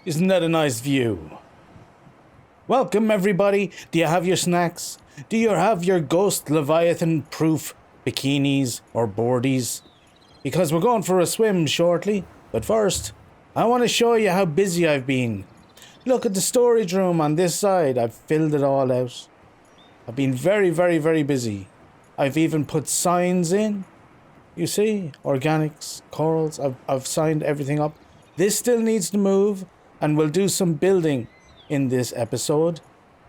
Isn't that a nice view? Welcome, everybody. Do you have your snacks? Do you have your ghost Leviathan-proof bikinis or boardies? Because we're going for a swim shortly. But first, I want to show you how busy I've been. Look at the storage room on this side. I've filled it all out. I've been very, very, very busy. I've even put signs in. You see? Organics, corals. I've signed everything up. This still needs to move. And we'll do some building in this episode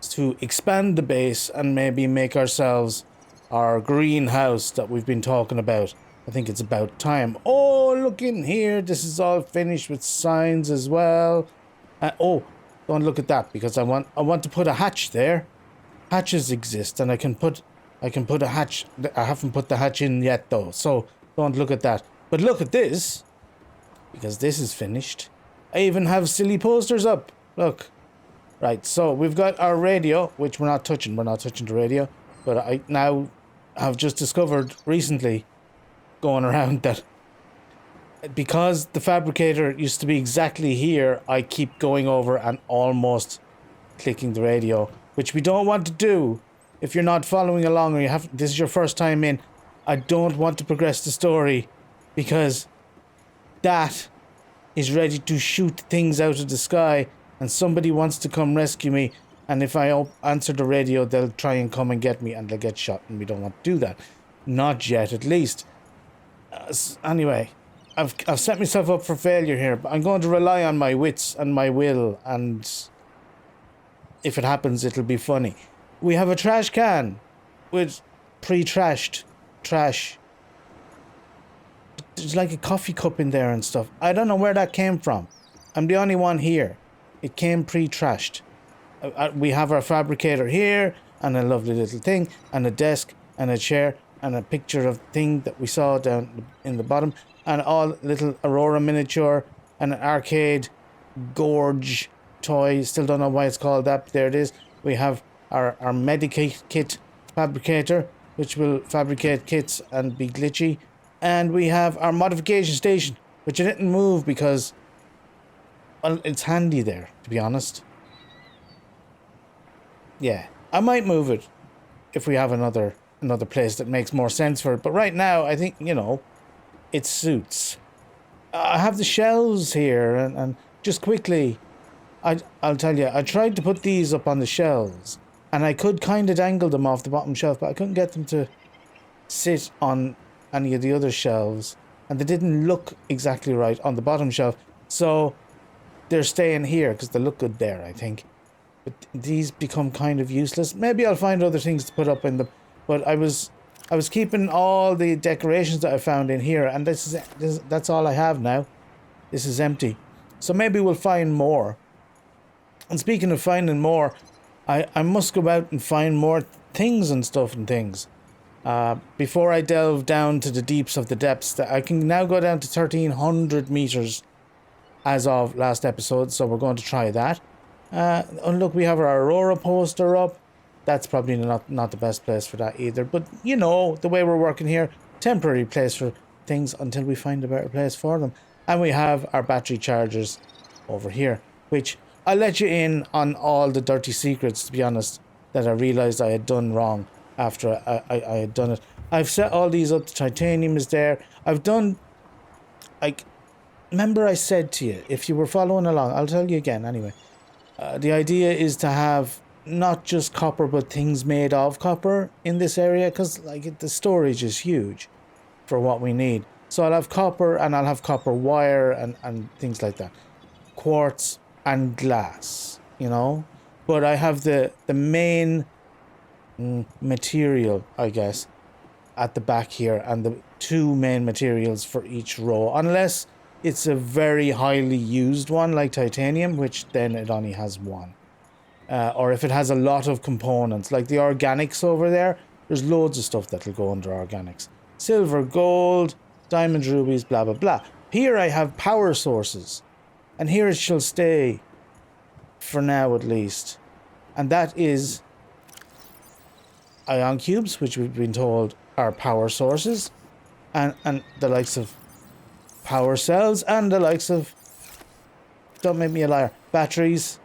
to expand the base and maybe make ourselves our greenhouse that we've been talking about. I think it's about time. Oh, look in here. This is all finished with signs as well. Oh, don't look at that because I want to put a hatch there. Hatches exist and I can put a hatch. I haven't put the hatch in yet though, so don't look at that. But look at this because this is finished. I even have silly posters up. Look. Right, so we've got our radio, which we're not touching. We're not touching the radio. But I now have just discovered recently, going around, that because the fabricator used to be exactly here, I keep going over and almost clicking the radio, which we don't want to do. If you're not following along or this is your first time in, I don't want to progress the story because that is ready to shoot things out of the sky and somebody wants to come rescue me, and if I answer the radio they'll try and come and get me and they'll get shot, and we don't want to do that. Not yet, at least. Anyway, I've set myself up for failure here, but I'm going to rely on my wits and my will, and if it happens it'll be funny. We have a trash can with pre-trashed trash. There's like a coffee cup in there and stuff. I don't know where that came from. I'm the only one here. It came pre-trashed. We have our fabricator here, and a lovely little thing, and a desk, and a chair, and a picture of thing that we saw down in the bottom, and all little Aurora miniature, and an arcade gorge toy. Still don't know why it's called that, but there it is. We have our Medikit kit fabricator, which will fabricate kits and be glitchy. And we have our modification station, which I didn't move because, well, it's handy there, to be honest. Yeah, I might move it if we have another place that makes more sense for it. But right now, I think, it suits. I have the shelves here, and just quickly, I'll tell you, I tried to put these up on the shelves, and I could kind of dangle them off the bottom shelf, but I couldn't get them to sit on any of the other shelves, and they didn't look exactly right on the bottom shelf, so they're staying here because they look good there, I think. But these become kind of useless. Maybe I'll find other things to put up in them. But I was keeping all the decorations that I found in here, and that's all I have now. This is empty, so maybe we'll find more. And speaking of finding more, I must go out and find more things and stuff and things. Before I delve down to the deeps of the depths, that I can now go down to 1,300 meters as of last episode, so we're going to try that. And look, we have our Aurora poster up. That's probably not the best place for that either, but the way we're working here, temporary place for things until we find a better place for them. And we have our battery chargers over here, which I'll let you in on all the dirty secrets, to be honest, that I realized I had done wrong after I had done it. I've set all these up. The titanium is there. I've done, remember I said to you, if you were following along, I'll tell you again anyway. The idea is to have not just copper, but things made of copper in this area, because the storage is huge for what we need. So I'll have copper, and I'll have copper wire and things like that. Quartz and glass, But I have the main material, I guess, at the back here, and the two main materials for each row, unless it's a very highly used one like titanium, which then it only has one, or if it has a lot of components like the organics over there's loads of stuff that'll go under organics. Silver, gold, diamond, rubies, blah blah blah. Here I have power sources, and here it shall stay for now at least, and that is ion cubes, which we've been told are power sources, and the likes of power cells, and the likes of, don't make me a liar, Batteries.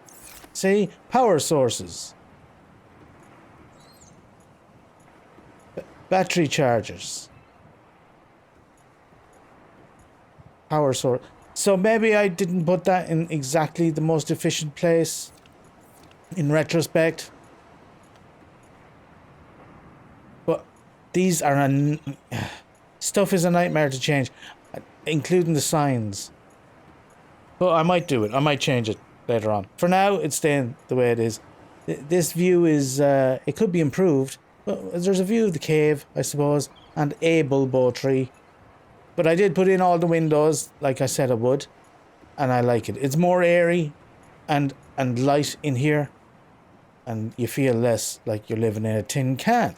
See? Power sources. Battery chargers. Power source. So maybe I didn't put that in exactly the most efficient place in retrospect. But these are stuff is a nightmare to change, including the signs. But I might do it. I might change it later on. For now, it's staying the way it is. This view is, it could be improved. But there's a view of the cave, I suppose, and a bulbo tree. But I did put in all the windows, like I said I would, and I like it. It's more airy and light in here, and you feel less like you're living in a tin can.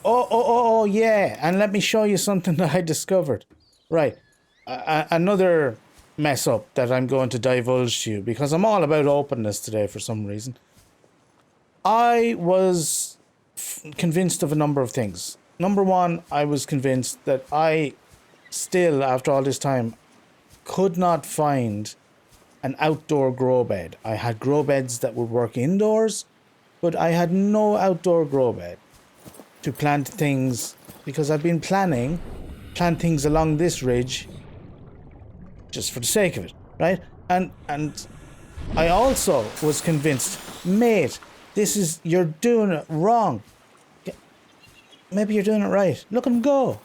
Oh, yeah, and let me show you something that I discovered. Right, another mess up that I'm going to divulge to you, because I'm all about openness today for some reason. I was convinced of a number of things. Number one, I was convinced that I still, after all this time, could not find an outdoor grow bed. I had grow beds that would work indoors, but I had no outdoor grow bed to plant things, because I've been plant things along this ridge just for the sake of it, right? And I also was convinced, mate, you're doing it wrong. Maybe you're doing it right. Look at him go.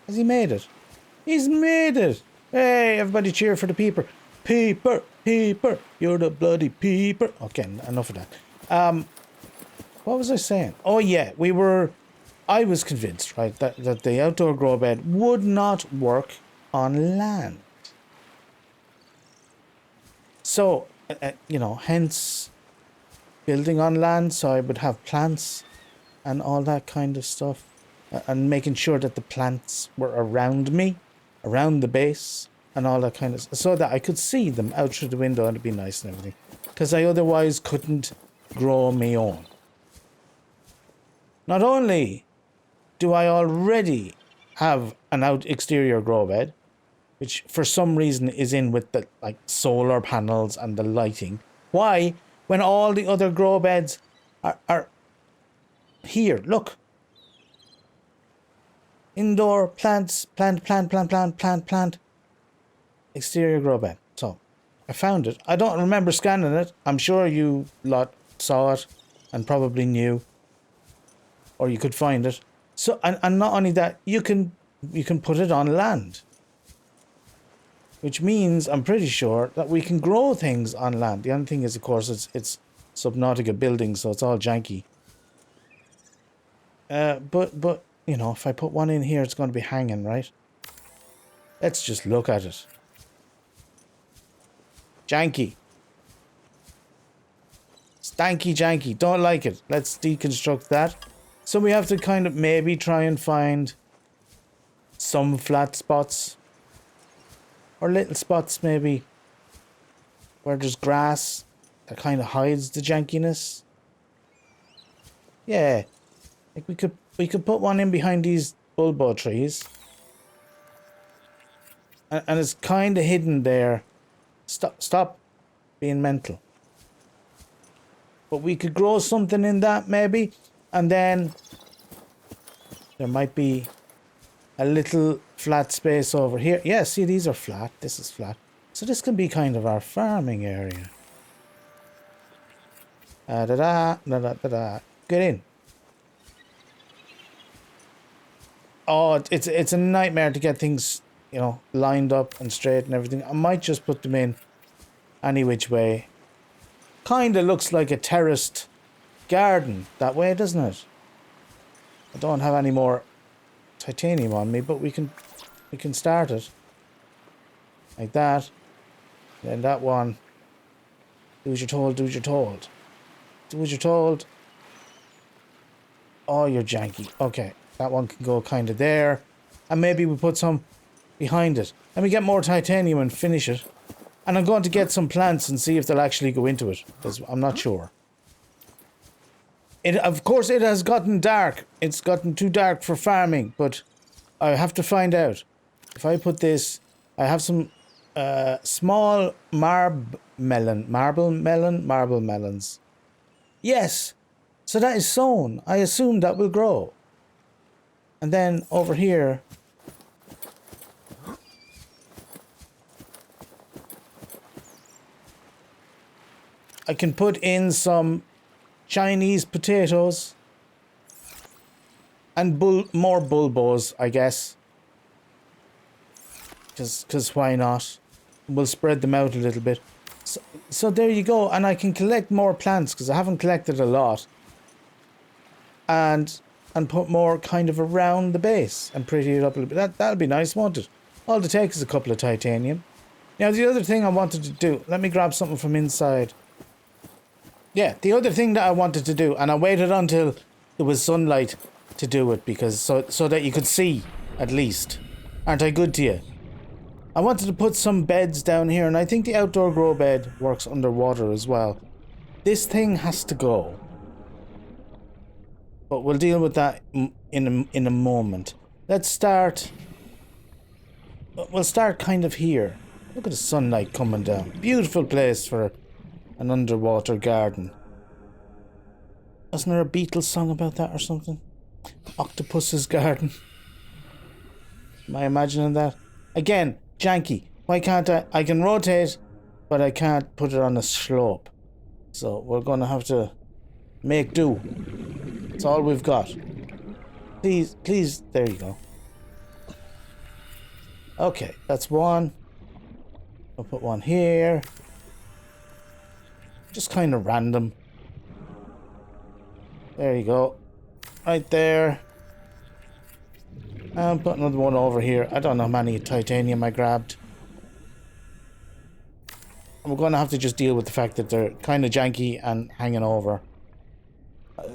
Has he made it? He's made it. Hey, everybody cheer for the peeper. Peeper, peeper, you're the bloody peeper. Okay, enough of that. What was I saying? Oh yeah, I was convinced, right, that the outdoor grow bed would not work on land. So, hence building on land, so I would have plants and all that kind of stuff, and making sure that the plants were around me, around the base, and all that kind of stuff, so that I could see them out through the window and it'd be nice and everything, because I otherwise couldn't grow my own. Not only do I already have an exterior grow bed, which for some reason is in with the solar panels and the lighting. Why, when all the other grow beds are here, look. Indoor plants, plant. Exterior grow bed. So, I found it. I don't remember scanning it. I'm sure you lot saw it and probably knew. Or you could find it. So, and not only that, you can put it on land. Which means, I'm pretty sure, that we can grow things on land. The only thing is, of course, it's Subnautica building, so it's all janky. But if I put one in here, it's going to be hanging, right? Let's just look at it. Janky. Stanky janky. Don't like it. Let's deconstruct that. So we have to kind of maybe try and find some flat spots. Or little spots maybe where there's grass that kind of hides the jankiness. Yeah. Like we could put one in behind these bulbo trees. And it's kind of hidden there. Stop being mental. But we could grow something in that maybe. And then there might be a little flat space over here. Yeah, see, these are flat. This is flat. So this can be kind of our farming area. Get in. Oh, it's a nightmare to get things, lined up and straight and everything. I might just put them in any which way. Kind of looks like a terraced garden that way, doesn't it? I don't have any more titanium on me, but we can start it like that. Then that one. Do as you're told. Do as you're told. Do as you're told. Oh, you're janky. Okay, that one can go kind of there, and maybe we put some behind it. Let me get more titanium and finish it. And I'm going to get some plants and see if they'll actually go into it, because I'm not sure. Of course, it has gotten dark. It's gotten too dark for farming, but I have to find out. If I put this, I have some Small marble melons. Yes. So that is sown. I assume that will grow. And then over here, I can put in some Chinese potatoes and more bulbos, I guess. Because why not? We'll spread them out a little bit. So there you go. And I can collect more plants because I haven't collected a lot. And put more kind of around the base and pretty it up a little bit. That'll be nice, won't it? All it takes is a couple of titanium. Now, the other thing I wanted to do... Let me grab something from inside. Yeah, the other thing that I wanted to do, and I waited until there was sunlight to do it, because so that you could see, at least. Aren't I good to you? I wanted to put some beds down here, and I think the outdoor grow bed works underwater as well. This thing has to go. But we'll deal with that in a moment. Let's start... We'll start kind of here. Look at the sunlight coming down. Beautiful place for an underwater garden. Wasn't there a Beatles song about that or something? Octopus's garden. Am I imagining that? Again, janky. Why can't I can rotate, but I can't put it on a slope. So we're going to have to make do. That's all we've got. Please, there you go. Okay, that's one. I'll put one here. Just kind of random. There you go. Right there. And put another one over here. I don't know how many titanium I grabbed. And we're going to have to just deal with the fact that they're kind of janky and hanging over.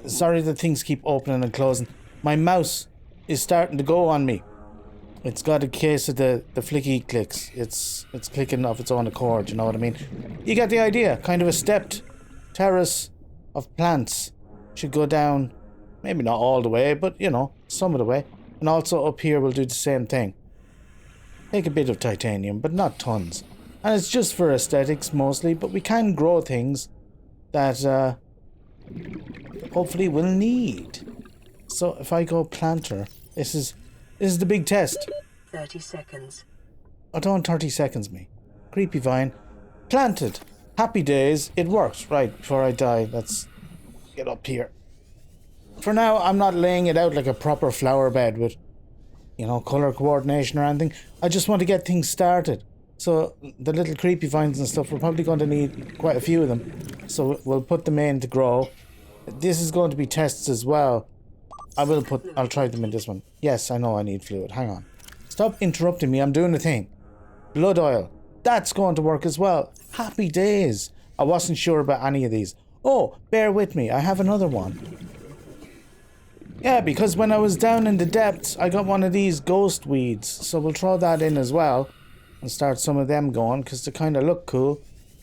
Sorry that things keep opening and closing. My mouse is starting to go on me. It's got a case of the flicky clicks. It's clicking of its own accord, you know what I mean? You get the idea. Kind of a stepped terrace of plants. Should go down, maybe not all the way, but, you know, some of the way. And also up here we'll do the same thing. Take a bit of titanium, but not tons. And it's just for aesthetics mostly, but we can grow things that hopefully we'll need. So if I go planter, this is the big test. 30 seconds. Oh, don't 30 seconds me. Creepy vine. Planted. Happy days. It worked. Right, before I die, let's get up here. For now, I'm not laying it out like a proper flower bed with, you know, colour coordination or anything. I just want to get things started. So the little creepy vines and stuff, we're probably going to need quite a few of them. So we'll put them in to grow. This is going to be tests as well. I'll try them in this one. Yes, I know I need fluid. Hang on. Stop interrupting me. I'm doing a thing. Blood oil. That's going to work as well. Happy days. I wasn't sure about any of these. Oh, bear with me. I have another one. Yeah, because when I was down in the depths, I got one of these ghost weeds. So we'll throw that in as well. And start some of them going, because they kind of look cool.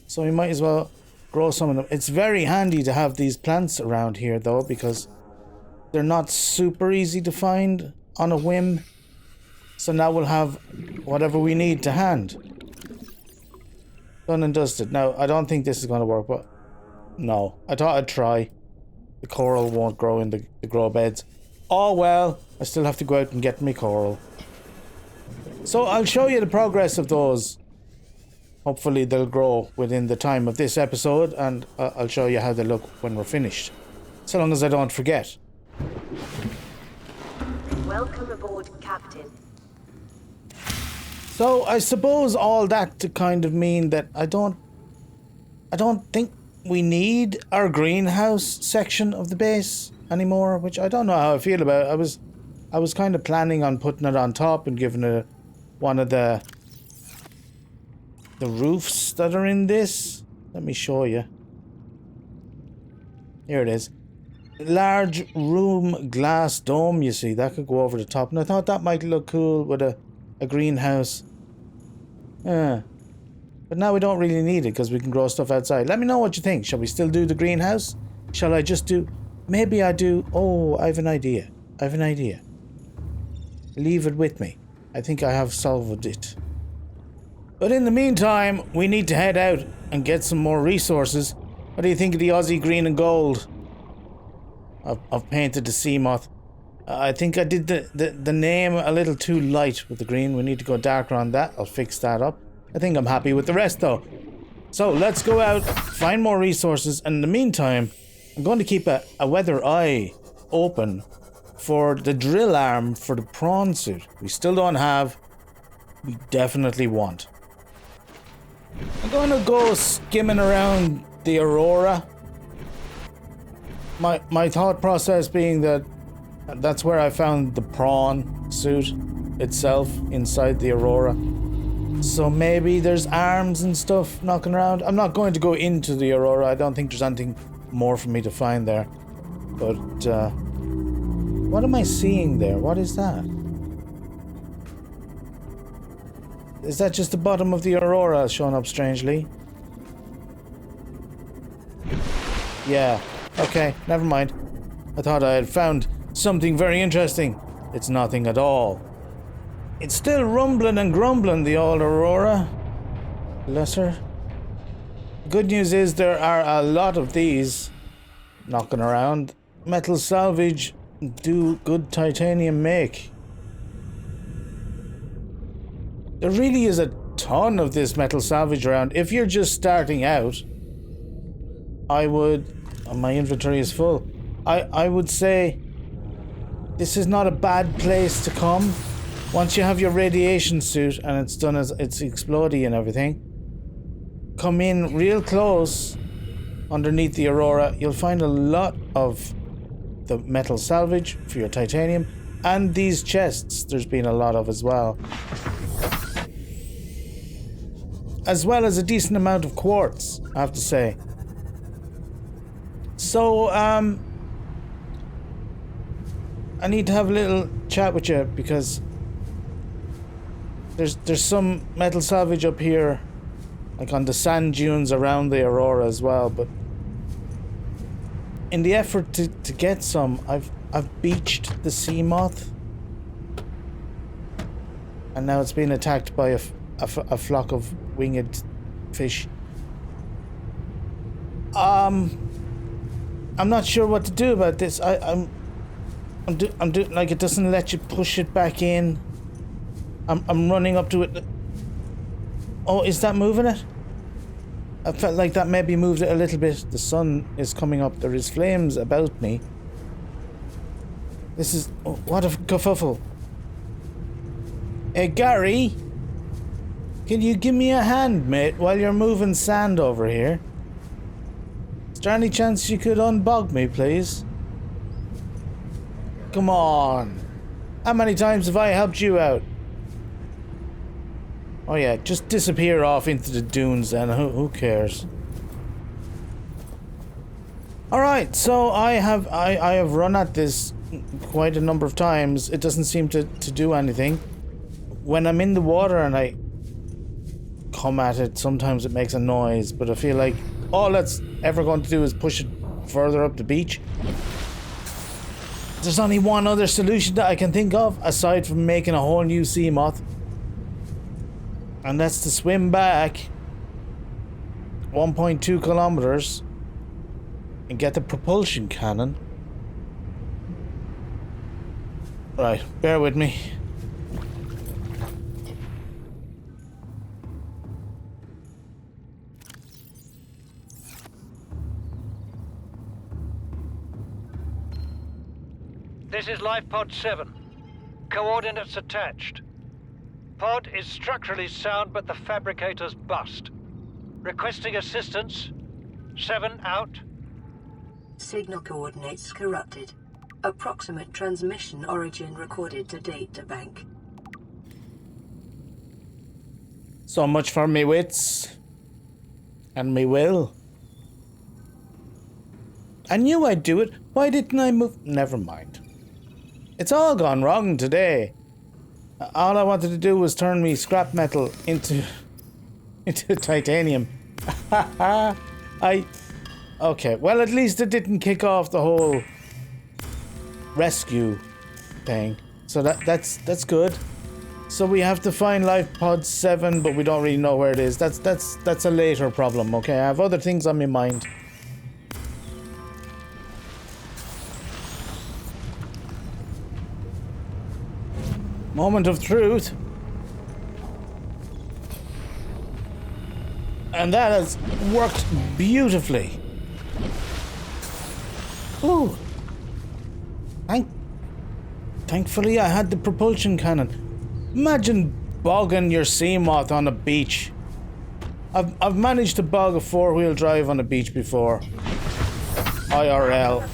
So we might as well grow some of them. It's very handy to have these plants around here, though, because they're not super easy to find on a whim. So now we'll have whatever we need to hand. Done and dusted. Now, I don't think this is going to work, but no. I thought I'd try. The coral won't grow in the grow beds. Oh well, I still have to go out and get me coral. So I'll show you the progress of those. Hopefully they'll grow within the time of this episode, and I'll show you how they look when we're finished. So long as I don't forget. Welcome aboard, Captain. So I suppose all that to kind of mean that I don't think we need our greenhouse section of the base anymore, which I don't know how I feel about. I was kind of planning on putting it on top and giving it one of the roofs that are in this. Let me show you. Here it is. Large room glass dome, you see. That could go over the top. And I thought that might look cool with a greenhouse. Yeah. But now we don't really need it because we can grow stuff outside. Let me know what you think. Shall we still do the greenhouse? Shall I just do... Maybe I do... Oh, I have an idea. Leave it with me. I think I have solved it. But in the meantime, we need to head out and get some more resources. What do you think of the Aussie green and gold? I've painted the sea moth. I think I did the name a little too light with the green. We need to go darker on that. I'll fix that up. I think I'm happy with the rest though. So let's go out, find more resources, and in the meantime, I'm going to keep a weather eye open for the drill arm for the prawn suit. We still don't have. We definitely want. I'm going to go skimming around the Aurora. My thought process being that that's where I found the prawn suit itself inside the Aurora. So maybe there's arms and stuff knocking around. I'm not going to go into the Aurora. I don't think there's anything more for me to find there. But what am I seeing there? What is that? Is that just the bottom of the Aurora showing up strangely? Yeah. Okay, never mind. I thought I had found something very interesting. It's nothing at all. It's still rumbling and grumbling, the old Aurora. Bless her. Good news is there are a lot of these knocking around. Metal salvage do good titanium make. There really is a ton of this metal salvage around. If you're just starting out, I would... my inventory is full. I would say this is not a bad place to come. Once you have your radiation suit and it's done as it's explodey and everything, come in real close underneath the Aurora. You'll find a lot of the metal salvage for your titanium, and these chests there's been a lot of as well. As well as a decent amount of quartz, I have to say. So, I need to have a little chat with you because there's some metal salvage up here, like on the sand dunes around the Aurora as well, but in the effort to get some, I've beached the sea moth, and now it's been attacked by a flock of winged fish. I'm not sure what to do about this. I'm doing like it doesn't let you push it back in. I'm running up to it. Oh, is that moving it? I felt like that maybe moved it a little bit. The sun is coming up. There is flames about me. This is... oh, what a kerfuffle. Hey, Gary? Can you give me a hand, mate, while you're moving sand over here? Is there any chance you could unbog me, please? Come on. How many times have I helped you out? Oh yeah, just disappear off into the dunes then. Who cares? Alright, so I have run at this quite a number of times. It doesn't seem to do anything. When I'm in the water and I come at it, sometimes it makes a noise, but I feel like all it's ever going to do is push it further up the beach. There's only one other solution that I can think of, aside from making a whole new sea moth. And that's to swim back 1.2 kilometers and get the propulsion cannon. Right, bear with me. This is Life Pod 7. Coordinates attached. Pod is structurally sound, but the fabricator's bust. Requesting assistance. 7 out. Signal coordinates corrupted. Approximate transmission origin recorded to data bank. So much for me wits. And me will. I knew I'd do it. Why didn't I move? Never mind. It's all gone wrong today. All I wanted to do was turn me scrap metal into titanium. Okay, well at least it didn't kick off the whole rescue thing. So that's good. So we have to find life pod 7, but we don't really know where it is. That's a later problem, okay? I have other things on my mind. Moment of truth. And that has worked beautifully. Ooh. Thankfully I had the propulsion cannon. Imagine bogging your sea moth on a beach. I've managed to bog a 4-wheel drive on a beach before. IRL.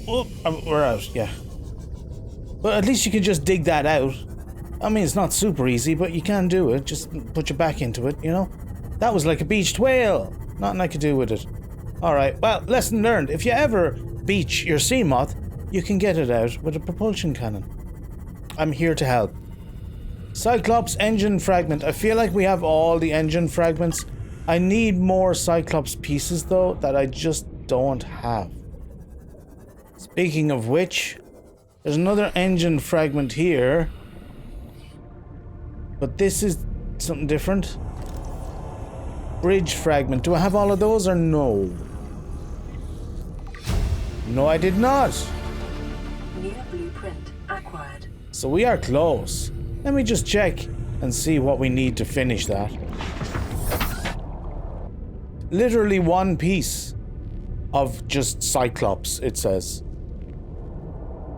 Oh, we're out, yeah. But at least you can just dig that out. I mean, it's not super easy, but you can do it. Just put your back into it, you know? That was like a beached whale. Nothing I could do with it. Alright, well, lesson learned. If you ever beach your sea moth, you can get it out with a propulsion cannon. I'm here to help. Cyclops engine fragment. I feel like we have all the engine fragments. I need more Cyclops pieces, though, that I just don't have. Speaking of which, there's another engine fragment here. But this is something different. Bridge fragment. Do I have all of those or no? No, I did not. New blueprint acquired. So we are close. Let me just check and see what we need to finish that. Literally one piece of just Cyclops, it says.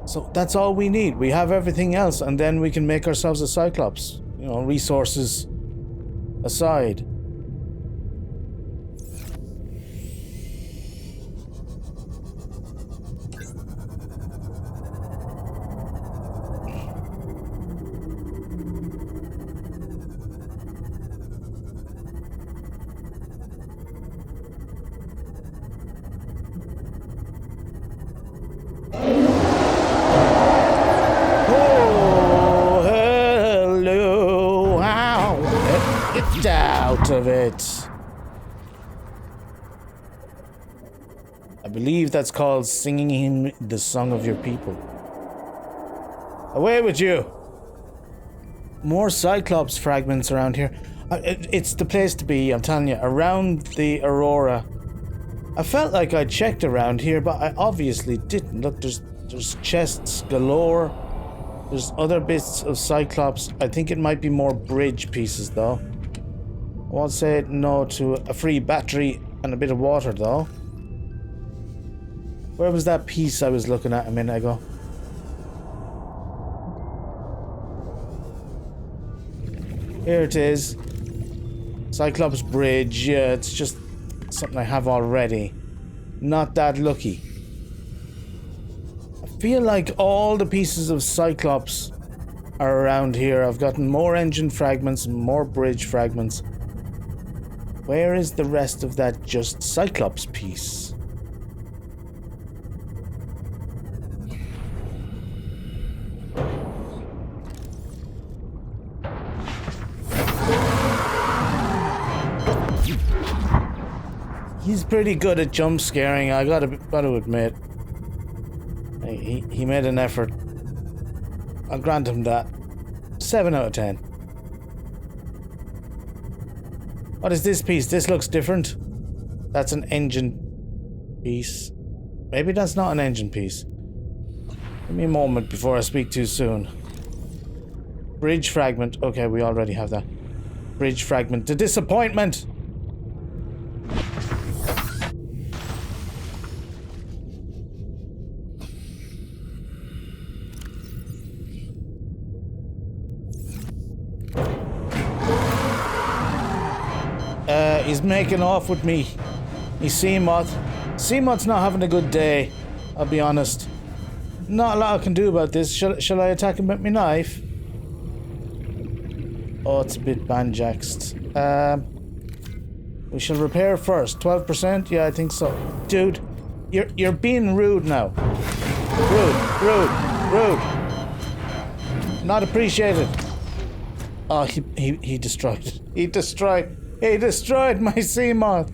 So that's all we need. We have everything else, and then we can make ourselves a Cyclops. You know, resources aside. Out of it. I believe that's called singing him the song of your people. Away with you. More Cyclops fragments around here. It's the place to be, I'm telling you. Around the Aurora. I felt like I checked around here, but I obviously didn't. Look, there's chests galore. There's other bits of Cyclops. I think it might be more bridge pieces, though. I won't say no to a free battery and a bit of water, though. Where was that piece I was looking at a minute ago? Here it is. Cyclops Bridge. Yeah, it's just something I have already. Not that lucky. I feel like all the pieces of Cyclops are around here. I've gotten more engine fragments and more bridge fragments. Where is the rest of that just Cyclops piece? He's pretty good at jump scaring, I gotta admit. He made an effort. I'll grant him that. 7 out of 10. What is this piece? This looks different. That's an engine piece. Maybe that's not an engine piece. Give me a moment before I speak too soon. Bridge fragment. Okay, we already have that. Bridge fragment. The disappointment! He's making off with me. He's Seamoth. Seamoth's not having a good day, I'll be honest. Not a lot I can do about this. Shall I attack him with my knife? Oh, it's a bit banjaxed. We shall repair first. 12%? Yeah, I think so. Dude, you're being rude now. Rude. Not appreciated. Oh, he destroyed it. He destroyed my Seamoth.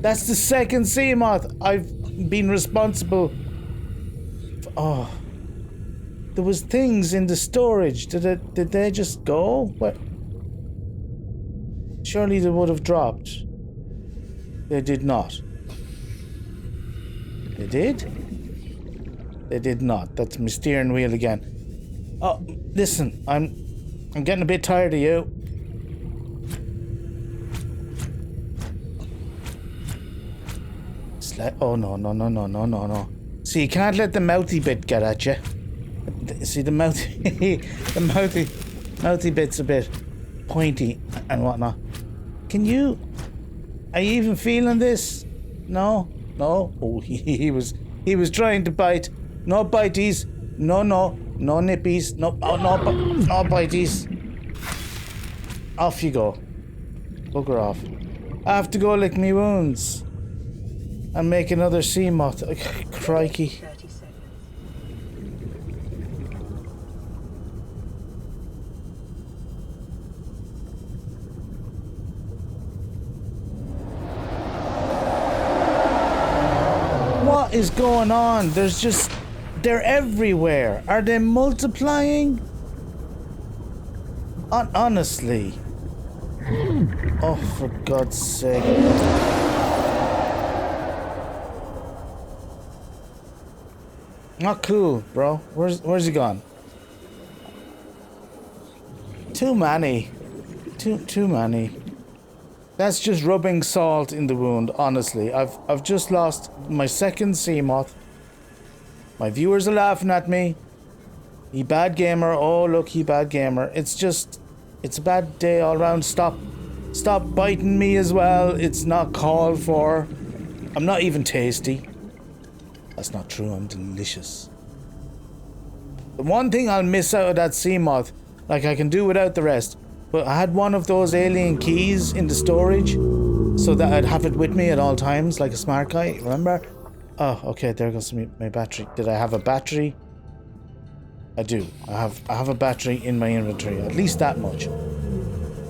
That's the second Seamoth I've been responsible for. Oh. There was things in the storage. Did they just go? What? Surely they would have dropped. They did not. They did? They did not. That's my steering wheel again. Oh, listen, I'm getting a bit tired of you. Oh no. See, you can't let the mouthy bit get at you. See, the mouthy mouthy bit's a bit pointy and whatnot. Are you even feeling this? No. Oh, he was trying to bite. No bites. No nippies. No bites. Off you go. Bugger off. I have to go lick me wounds and make another sea moth. Crikey. 30 seconds. What is going on? They're everywhere. Are they multiplying? Honestly. Oh, for God's sake. Not cool, bro. Where's he gone? Too many. Too many. That's just rubbing salt in the wound, honestly. I've just lost my second sea moth. My viewers are laughing at me. He bad gamer. Oh, look, he bad gamer. It's a bad day all around. Stop biting me as well. It's not called for. I'm not even tasty. That's not true. I'm delicious. The one thing I'll miss out of that sea moth, like I can do without the rest, but I had one of those alien keys in the storage so that I'd have it with me at all times, like a smart guy. Remember? Oh, okay. There goes my battery. Did I have a battery? I do. I have a battery in my inventory. At least that much.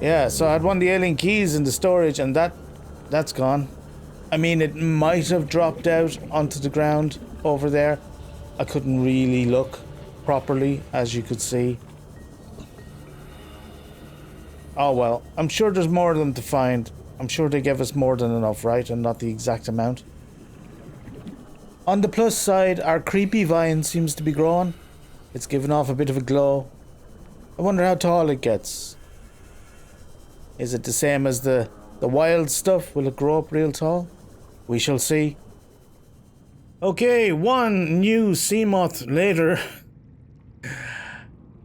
Yeah. So I had one of the alien keys in the storage, and that's gone. I mean, it might have dropped out onto the ground over there. I couldn't really look properly, as you could see. Oh well, I'm sure there's more of them to find. I'm sure they gave us more than enough, right? And not the exact amount. On the plus side, our creepy vine seems to be growing. It's giving off a bit of a glow. I wonder how tall it gets. Is it the same as the wild stuff? Will it grow up real tall? We shall see. Okay, one new sea moth later.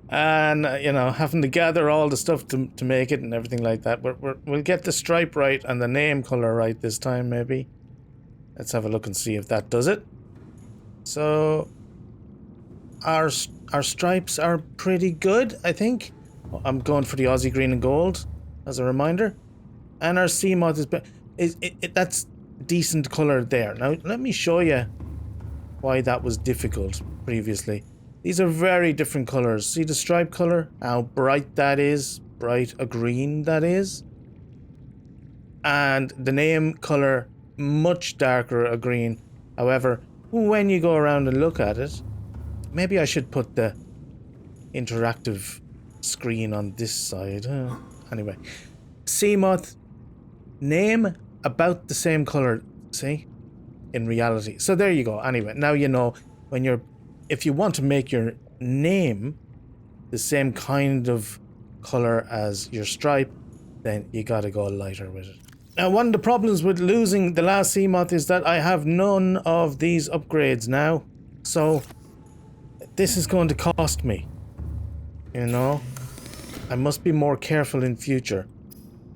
And, having to gather all the stuff to make it and everything like that. We'll get the stripe right and the name color right this time, maybe. Let's have a look and see if that does it. So, our stripes are pretty good, I think. I'm going for the Aussie green and gold, as a reminder. And our sea moth that's decent color there. Now, let me show you why that was difficult previously. These are very different colors. See the stripe color? How bright that is. Bright a green that is. And the name color, much darker a green. However, when you go around and look at it, maybe I should put the interactive screen on this side. Anyway, sea moth, name about the same color. See? In reality. So there you go. Anyway, now you know if you want to make your name the same kind of color as your stripe, then you gotta go lighter with it. Now, one of the problems with losing the last sea moth is that I have none of these upgrades now. So, this is going to cost me. I must be more careful in future.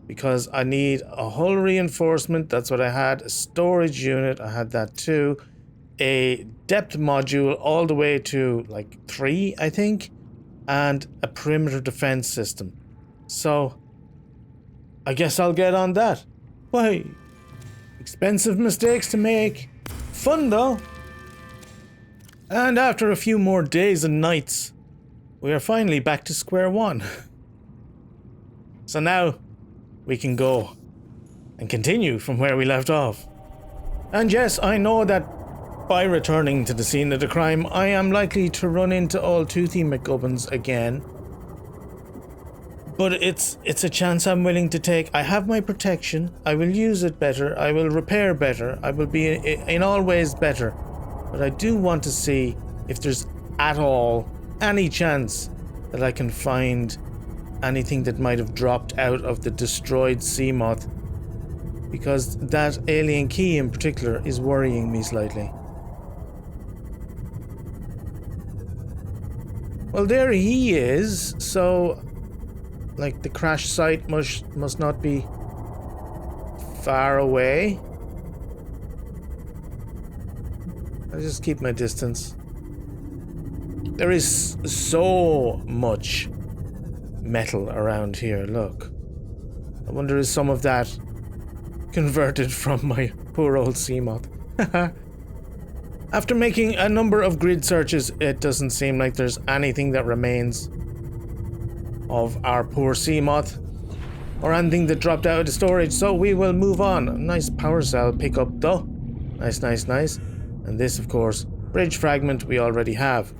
Because I need a hull reinforcement, that's what I had. A storage unit, I had that too. A depth module all the way to like 3, I think, and a perimeter defense system. So, I guess I'll get on that. Why? Expensive mistakes to make. Fun though. And after a few more days and nights, we are finally back to square one. So now, we can go and continue from where we left off. And yes, I know that By returning to the scene of the crime, I am likely to run into old Toothy McGubbins again. But it's a chance I'm willing to take. I have my protection. I will use it better. I will repair better. I will be in all ways better. But I do want to see if there's at all any chance that I can find anything that might have dropped out of the destroyed sea moth. Because that alien key in particular is worrying me slightly. Well, there he is. So, like, the crash site must not be far away. I'll just keep my distance. There is so much metal around here, look. I wonder is some of that converted from my poor old sea moth. After making a number of grid searches, it doesn't seem like there's anything that remains of our poor sea moth or anything that dropped out of the storage, so we will move on. A nice power cell pickup though. Nice, nice, nice. And this, of course, bridge fragment we already have.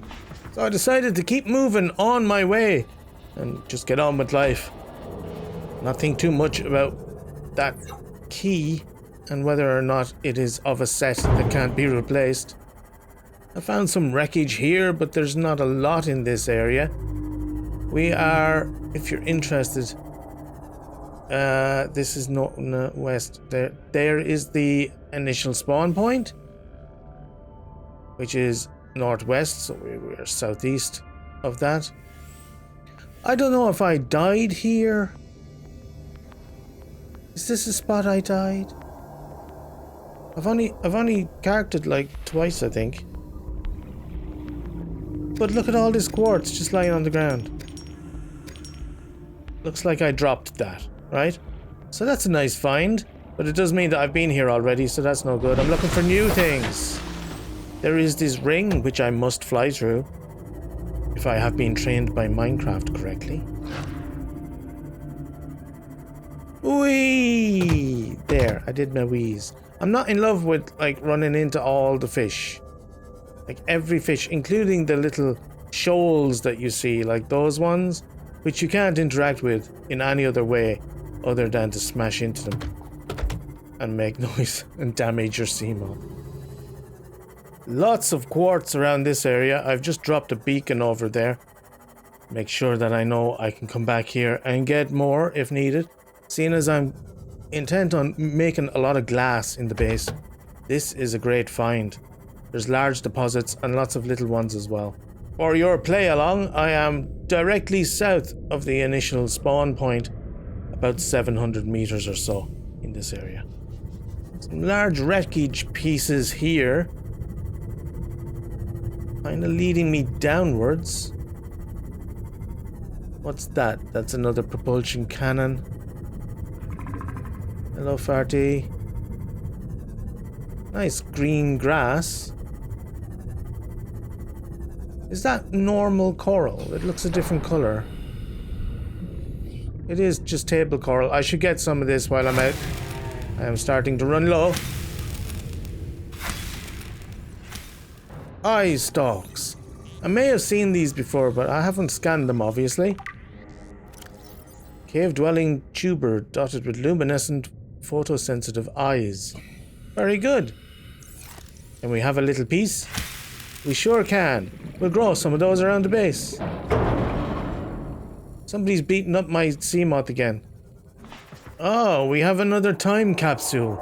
So I decided to keep moving on my way and just get on with life. Not think too much about that key and whether or not it is of a set that can't be replaced. I found some wreckage here, but there's not a lot in this area. We are, if you're interested, this is west. There is the initial spawn point, which is northwest, so we're southeast of that. I don't know if I died here. Is this the spot I died? I've only carked it like twice, I think. But look at all this quartz just lying on the ground. Looks like I dropped that, right? So that's a nice find, but it does mean that I've been here already, so that's no good. I'm looking for new things. There is this ring which I must fly through, if I have been trained by Minecraft correctly. Whee! There, I did my wheeze. I'm not in love with, like, running into all the fish. Like, every fish, including the little shoals that you see, like those ones, which you can't interact with in any other way other than to smash into them and make noise and damage your sea moth. Lots of quartz around this area. I've just dropped a beacon over there. Make sure that I know I can come back here and get more if needed. Seeing as I'm intent on making a lot of glass in the base, this is a great find. There's large deposits and lots of little ones as well. For your play along, I am directly south of the initial spawn point, about 700 meters or so in this area. Some large wreckage pieces here, kind of leading me downwards. What's that? That's another propulsion cannon. Hello, Farty. Nice green grass. Is that normal coral? It looks a different color. It is just table coral. I should get some of this while I'm out. I am starting to run low. Eye stalks. I may have seen these before, but I haven't scanned them, obviously. Cave-dwelling tuber dotted with luminescent photosensitive eyes. Very good. Can we have a little piece? We sure can. We'll grow some of those around the base. Somebody's beating up my sea moth again. Oh, we have another time capsule.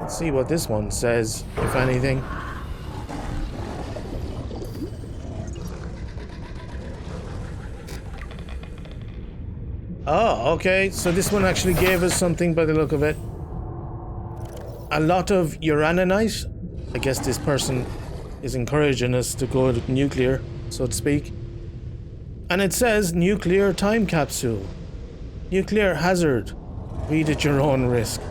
Let's see what this one says, if anything. Oh, okay. So this one actually gave us something by the look of it. A lot of uraninite. I guess this person is encouraging us to go nuclear, so to speak. And it says nuclear time capsule. Nuclear hazard. Read at your own risk.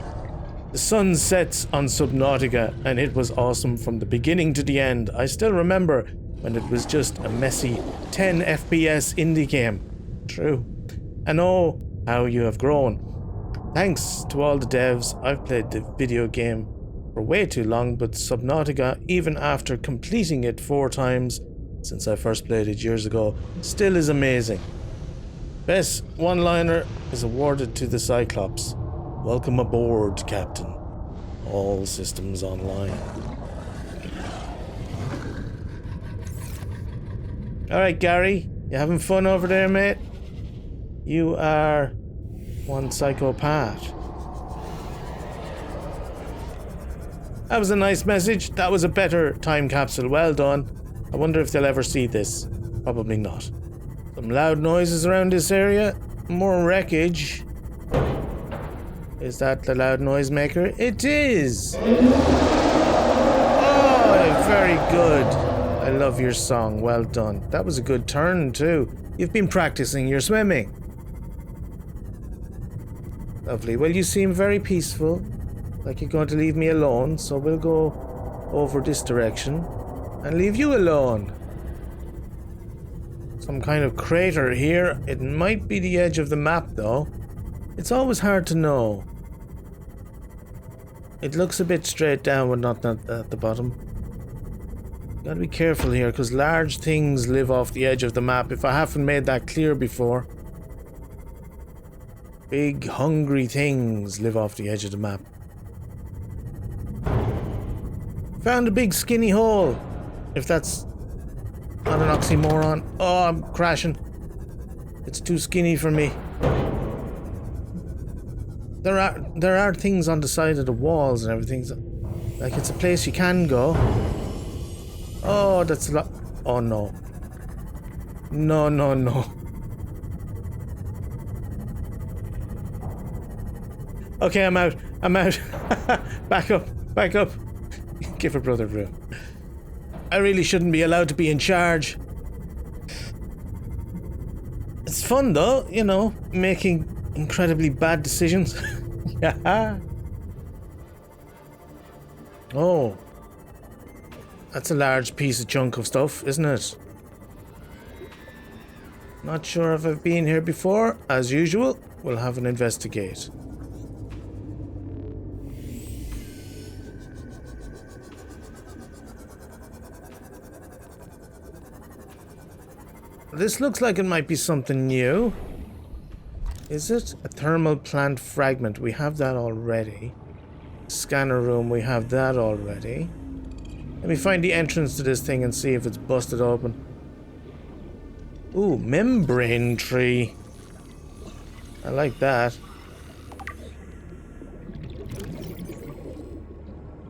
The sun sets on Subnautica, and it was awesome from the beginning to the end. I still remember when it was just a messy 10 FPS indie game. True. And oh, how you have grown. Thanks to all the devs. I've played the video game for way too long, but Subnautica, even after completing it 4 times since I first played it years ago, still is amazing. Best one-liner is awarded to the Cyclops. Welcome aboard, Captain. All systems online. Alright, Gary, you having fun over there, mate? You are one psychopath. That was a nice message. That was a better time capsule. Well done. I wonder if they'll ever see this. Probably not. Some loud noises around this area. More wreckage. Is that the loud noise maker? It is! Oh, very good. I love your song. Well done. That was a good turn, too. You've been practicing your swimming. Lovely. Well, you seem very peaceful. Like you're going to leave me alone, so we'll go over this direction and leave you alone. Some kind of crater here. It might be the edge of the map, though. It's always hard to know. It looks a bit straight down, but not at the bottom. Gotta be careful here, because large things live off the edge of the map, if I haven't made that clear before. Big, hungry things live off the edge of the map. Found a big skinny hole. If that's not an oxymoron. Oh, I'm crashing. It's too skinny for me. There are things on the side of the walls and everything. Like it's a place you can go. Oh, that's a lot. Oh no. No, no, no. Okay, I'm out. I'm out. Back up. Back up. Give a brother room. I really shouldn't be allowed to be in charge. It's fun though, you know, making incredibly bad decisions. Yeah. Oh. That's a large piece of chunk of stuff, isn't it? Not sure if I've been here before. As usual, we'll have an investigate. This looks like it might be something new. Is it? A thermal plant fragment. We have that already. Scanner room. We have that already. Let me find the entrance to this thing and see if it's busted open. Ooh, membrane tree. I like that.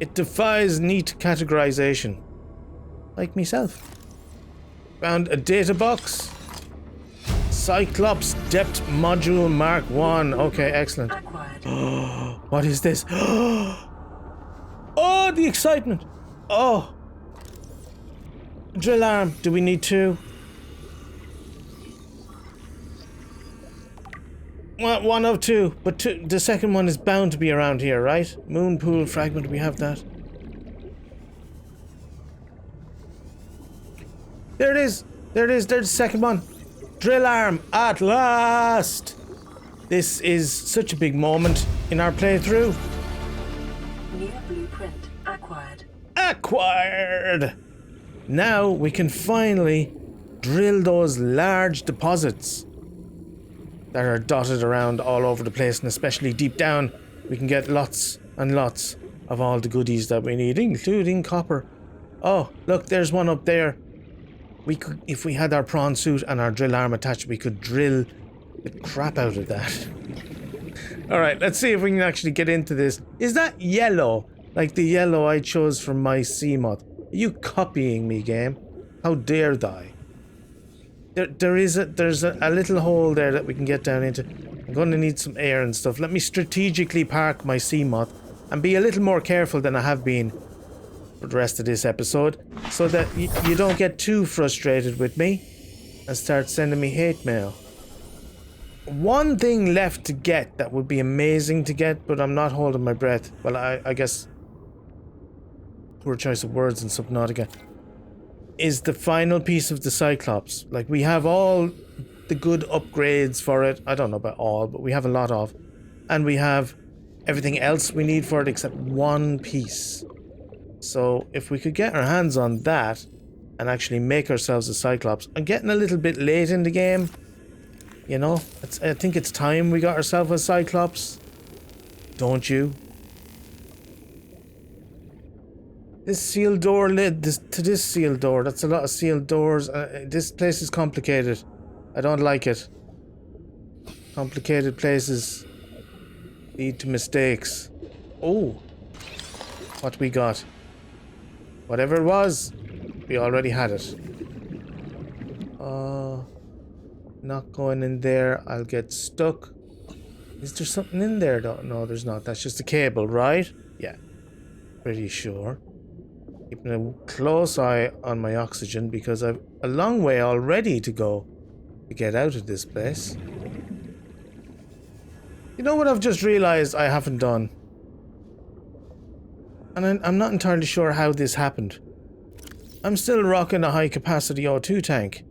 It defies neat categorization. Like myself. Found a data box. Cyclops Depth Module Mark 1. Okay, excellent. What is this? Oh, the excitement. Oh. Drill arm. Do we need 2? Well, 1 of 2. But the second one is bound to be around here, right? Moon pool fragment. We have that. There it is. There it is. There's the second one. Drill arm at last. This is such a big moment in our playthrough. New blueprint acquired. Acquired. Now we can finally drill those large deposits that are dotted around all over the place, and especially deep down we can get lots and lots of all the goodies that we need, including copper. Oh, look, there's one up there. We could, if we had our prawn suit and our drill arm attached, we could drill the crap out of that. Alright, let's see if we can actually get into this. Is that yellow? Like the yellow I chose from my sea moth? Are you copying me, game? How dare thou? There's a little hole there that we can get down into. I'm going to need some air and stuff. Let me strategically park my sea moth and be a little more careful than I have been for the rest of this episode, so that you don't get too frustrated with me and start sending me hate mail. One thing left to get that would be amazing to get, but I'm not holding my breath. Well, I guess poor choice of words in Subnautica. Is the final piece of the Cyclops. Like, we have all the good upgrades for it. I don't know about all, but we have a lot of. And we have everything else we need for it except one piece. So if we could get our hands on that and actually make ourselves a Cyclops. I'm getting a little bit late in the game. You know, I think it's time we got ourselves a Cyclops. Don't you? This sealed door led to this sealed door. That's a lot of sealed doors. This place is complicated. I don't like it. Complicated places lead to mistakes. Oh, what we got? Whatever it was, we already had it. Not going in there. I'll get stuck. Is there something in there though? No, there's not. That's just a cable, right? Yeah, pretty sure. Keeping a close eye on my oxygen because I've a long way already to go to get out of this place. You know what I've just realized I haven't done? And I'm not entirely sure how this happened. I'm still rocking a high capacity O2 tank.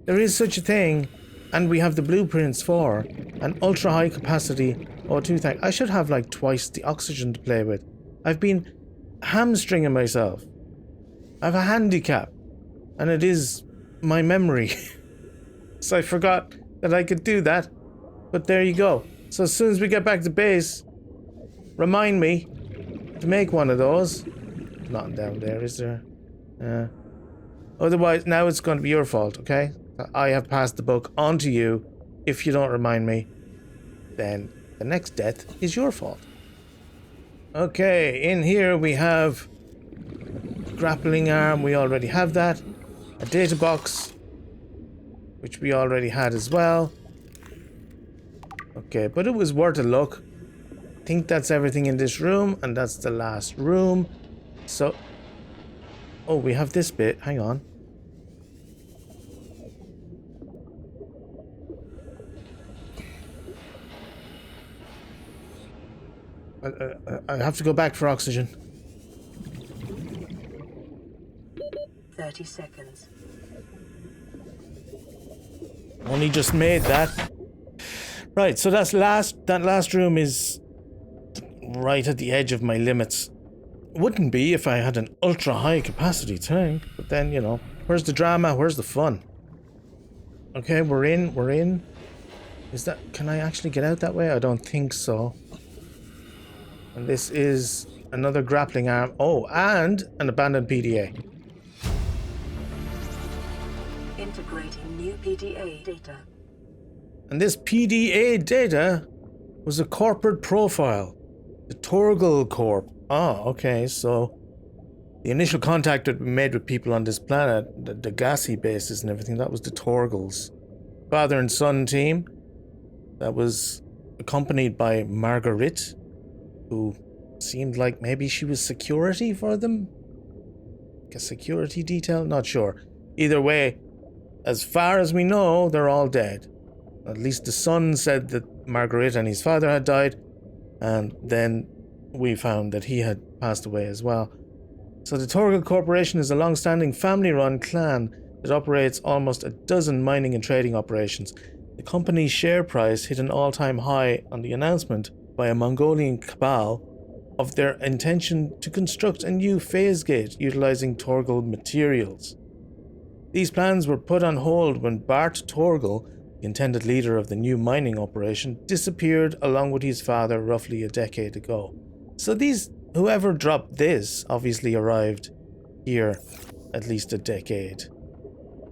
There is such a thing, and we have the blueprints for an ultra high capacity O2 tank. I should have like twice the oxygen to play with. I've been hamstringing myself. I have a handicap, and it is my memory. So I forgot that I could do that. But there you go. So as soon as we get back to base, remind me to make one of those. Nothing down there, is there? Otherwise, now it's going to be your fault, okay? I have passed the buck on to you. If you don't remind me, then the next death is your fault. Okay, in here we have grappling arm. We already have that. A data box, which we already had as well. Okay, but it was worth a look. I think that's everything in this room, and that's the last room. So, oh, we have this bit. Hang on. I have to go back for oxygen. 30 seconds. Only just made that. Right, so that last room is right at the edge of my limits. Wouldn't be if I had an ultra high capacity tank, but then, you know, where's the drama? Where's the fun? Okay, we're in. Is that, can I actually get out that way? I don't think so. And this is another grappling arm. Oh, and an abandoned PDA. Integrating new PDA data. And this PDA data was a corporate profile. The Torgal Corp. Oh, okay, so the initial contact that we made with people on this planet, the gassy bases and everything, that was the Torgals. Father and son team. That was accompanied by Marguerite, who seemed like maybe she was security for them? Like a security detail? Not sure. Either way, as far as we know, they're all dead. At least the son said that Marguerite and his father had died, and then we found that he had passed away as well. So the Torgal Corporation is a long-standing family-run clan that operates almost a dozen mining and trading operations. The company's share price hit an all-time high on the announcement by a Mongolian cabal of their intention to construct a new phase gate utilizing Torgal materials. These plans were put on hold when Bart Torgal, the intended leader of the new mining operation, disappeared along with his father roughly a decade ago. So whoever dropped this obviously arrived here at least a decade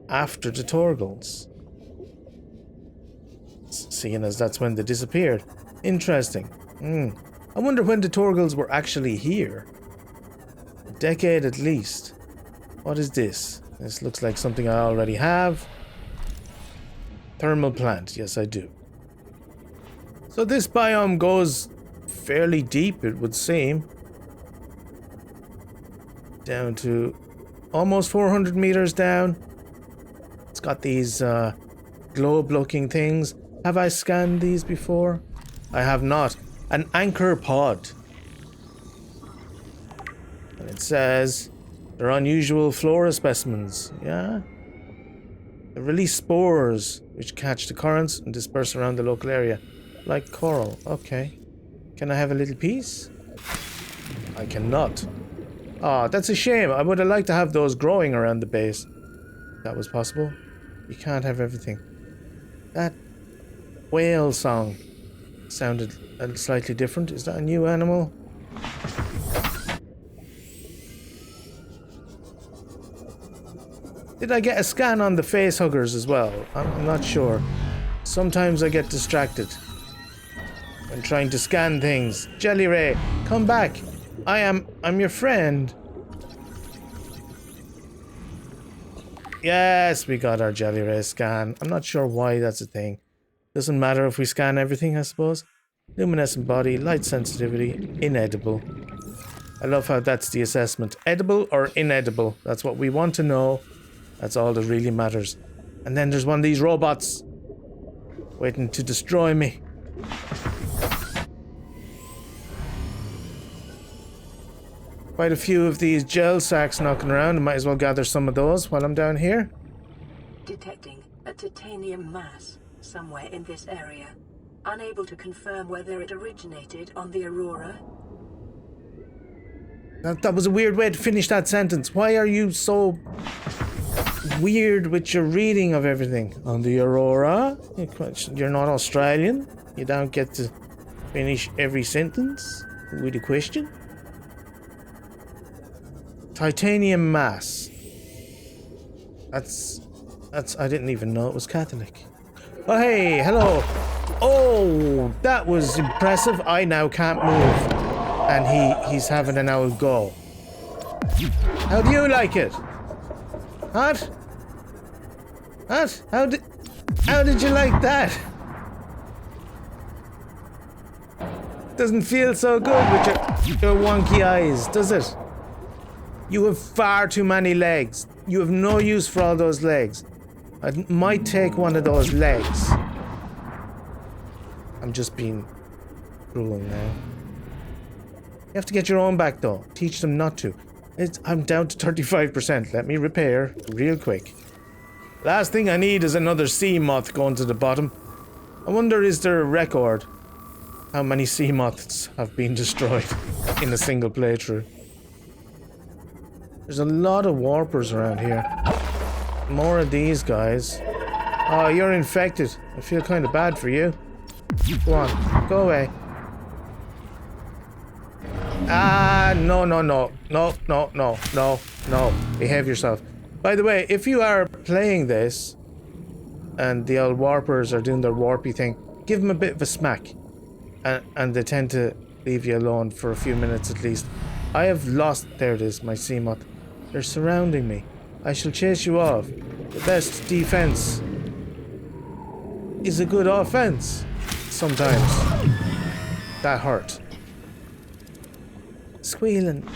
after the Torgals. Seeing as that's when they disappeared. Interesting. I wonder when the Torgals were actually here. A decade at least. What is this? This looks like something I already have. Thermal plant. Yes, I do. So this biome goes fairly deep, it would seem. Down to almost 400 meters down. It's got these globe-looking things. Have I scanned these before? I have not. An anchor pod. And it says they're unusual flora specimens. Yeah? They release spores which catch the currents and disperse around the local area. Like coral. Okay. Can I have a little piece? I cannot. Ah, that's a shame. I would have liked to have those growing around the base. That was possible. You can't have everything. That whale song sounded slightly different. Is that a new animal? Did I get a scan on the face huggers as well? I'm not sure. Sometimes I get distracted when trying to scan things. Jelly Ray, come back. I'm your friend. Yes, we got our Jelly Ray scan. I'm not sure why that's a thing. Doesn't matter if we scan everything, I suppose. Luminescent body, light sensitivity, inedible. I love how that's the assessment. Edible or inedible? That's what we want to know. That's all that really matters. And then there's one of these robots waiting to destroy me. Quite a few of these gel sacks knocking around. I might as well gather some of those while I'm down here. Detecting a titanium mass somewhere in this area. Unable to confirm whether it originated on the Aurora. That was a weird way to finish that sentence. Why are you so weird with your reading of everything? On the Aurora? You're not Australian? You don't get to finish every sentence with a question? Titanium mass. That's I didn't even know it was Catholic. Oh hey, hello. Oh, that was impressive. I now can't move. And he's having an old go. How do you like it? What? What? How did you like that? Doesn't feel so good with your wonky eyes, does it? You have far too many legs. You have no use for all those legs. I might take one of those legs. I'm just being cruel now. You have to get your own back though. Teach them not to. I'm down to 35%. Let me repair real quick. Last thing I need is another sea moth going to the bottom. I wonder, is there a record how many sea moths have been destroyed in a single playthrough? There's a lot of warpers around here. More of these guys. Oh, you're infected. I feel kind of bad for you. Go on, go away. Ah, no. Behave yourself. By the way, if you are playing this and the old warpers are doing their warpy thing, give them a bit of a smack. And they tend to leave you alone for a few minutes at least. I have lost... There it is, my sea moth. They're surrounding me. I shall chase you off. The best defense is a good offense. Sometimes. That hurt. Squealing.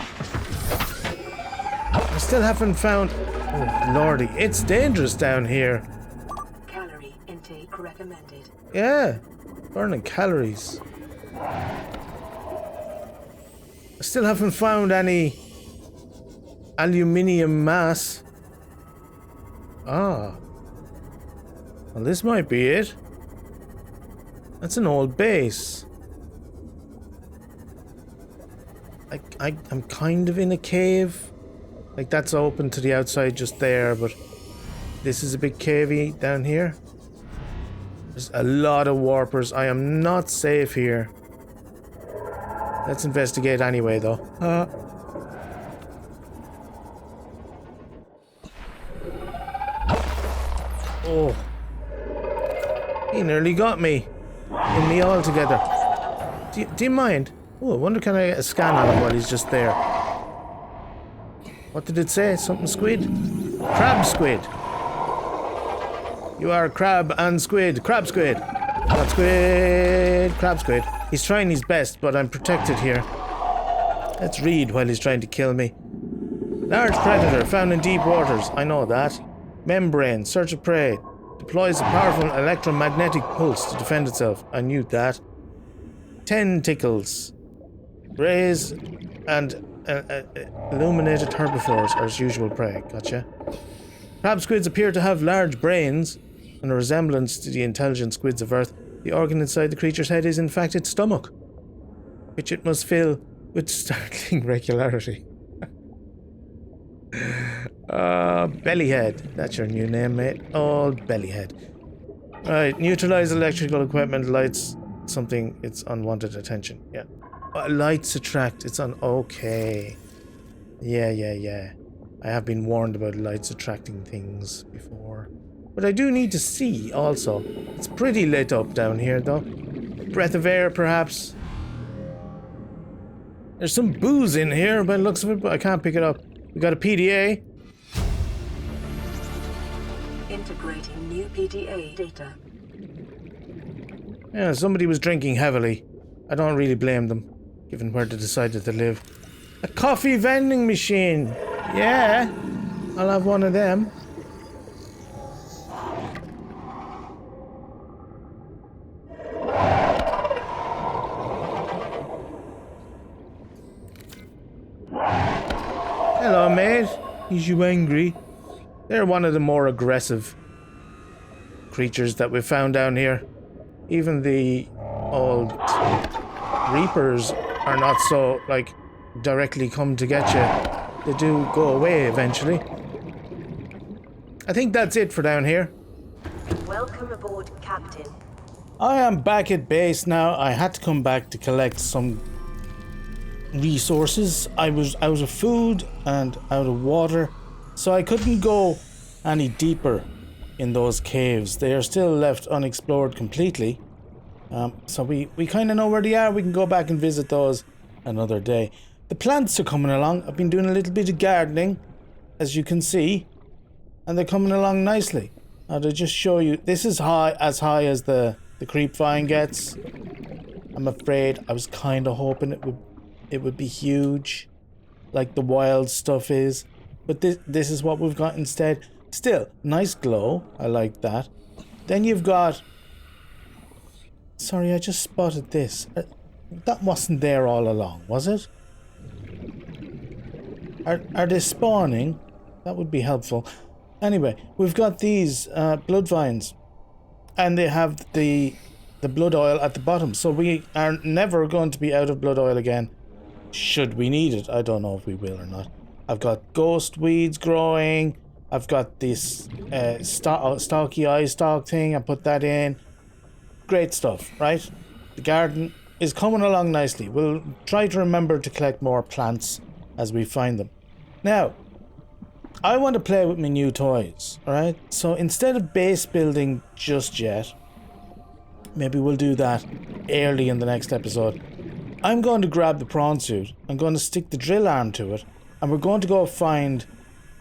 I still haven't found... Oh, lordy. It's dangerous down here. Calorie intake recommended. Yeah. Burning calories. I still haven't found any aluminium mass. Ah. Well, this might be it. That's an old base. I'm kind of in a cave. Like, that's open to the outside just there, but this is a bit cavey down here. There's a lot of warpers. I am not safe here. Let's investigate anyway, though. Oh. He nearly got me. And me all together. Do you mind? Oh, I wonder, can I get a scan on him while he's just there? What did it say? Something squid? Crab squid. You are crab and squid. Crab squid. Crab squid. Crab squid. He's trying his best, but I'm protected here. Let's read while he's trying to kill me. Large predator found in deep waters. I know that. Membrane. Search of prey. Deploys a powerful electromagnetic pulse to defend itself. I knew that. Tentacles. Rays and illuminated herbivores are its usual prey. Gotcha. Crab squids appear to have large brains and a resemblance to the intelligent squids of Earth. The organ inside the creature's head is in fact its stomach. which it must fill with startling regularity. Bellyhead. That's your new name, mate. Old Bellyhead. Right, neutralize electrical equipment, lights something, it's unwanted attention. Yeah. Lights attract, it's on. Okay. Yeah. I have been warned about lights attracting things before. But I do need to see also. It's pretty lit up down here though. Breath of air perhaps. There's some booze in here by the looks of it, but I can't pick it up. We got a PDA. Integrating new PDA data. Yeah, somebody was drinking heavily. I don't really blame them, given where they decided to live. A coffee vending machine. Yeah, I'll have one of them. Hello, mate. Is you angry? They're one of the more aggressive creatures that we've found down here. Even the old Reapers are not so, like, directly come to get you. They do go away eventually. I think that's it for down here. Welcome aboard, Captain. I am back at base now. I had to come back to collect some resources. I was out of food and out of water, so I couldn't go any deeper in those caves. They are still left unexplored completely. So we kind of know where they are. We can go back and visit those another day. The plants are coming along. I've been doing a little bit of gardening, as you can see, and they're coming along nicely. Now to just show you, this is high as the creep vine gets. I'm afraid I was kind of hoping it would be huge, like the wild stuff is, but this is what we've got instead. Still, nice glow. I like that. Then you've got. Sorry, I just spotted this. That wasn't there all along, was it? Are they spawning? That would be helpful. Anyway, we've got these blood vines, and they have the blood oil at the bottom, so we are never going to be out of blood oil again, should we need it. I don't know if we will or not. I've got ghost weeds growing. I've got this stalky eye stalk thing. I put that in. Great stuff, right? The garden is coming along nicely. We'll try to remember to collect more plants as we find them. Now, I want to play with my new toys, alright? So instead of base building just yet, maybe we'll do that early in the next episode. I'm going to grab the prawn suit. I'm going to stick the drill arm to it, and we're going to go find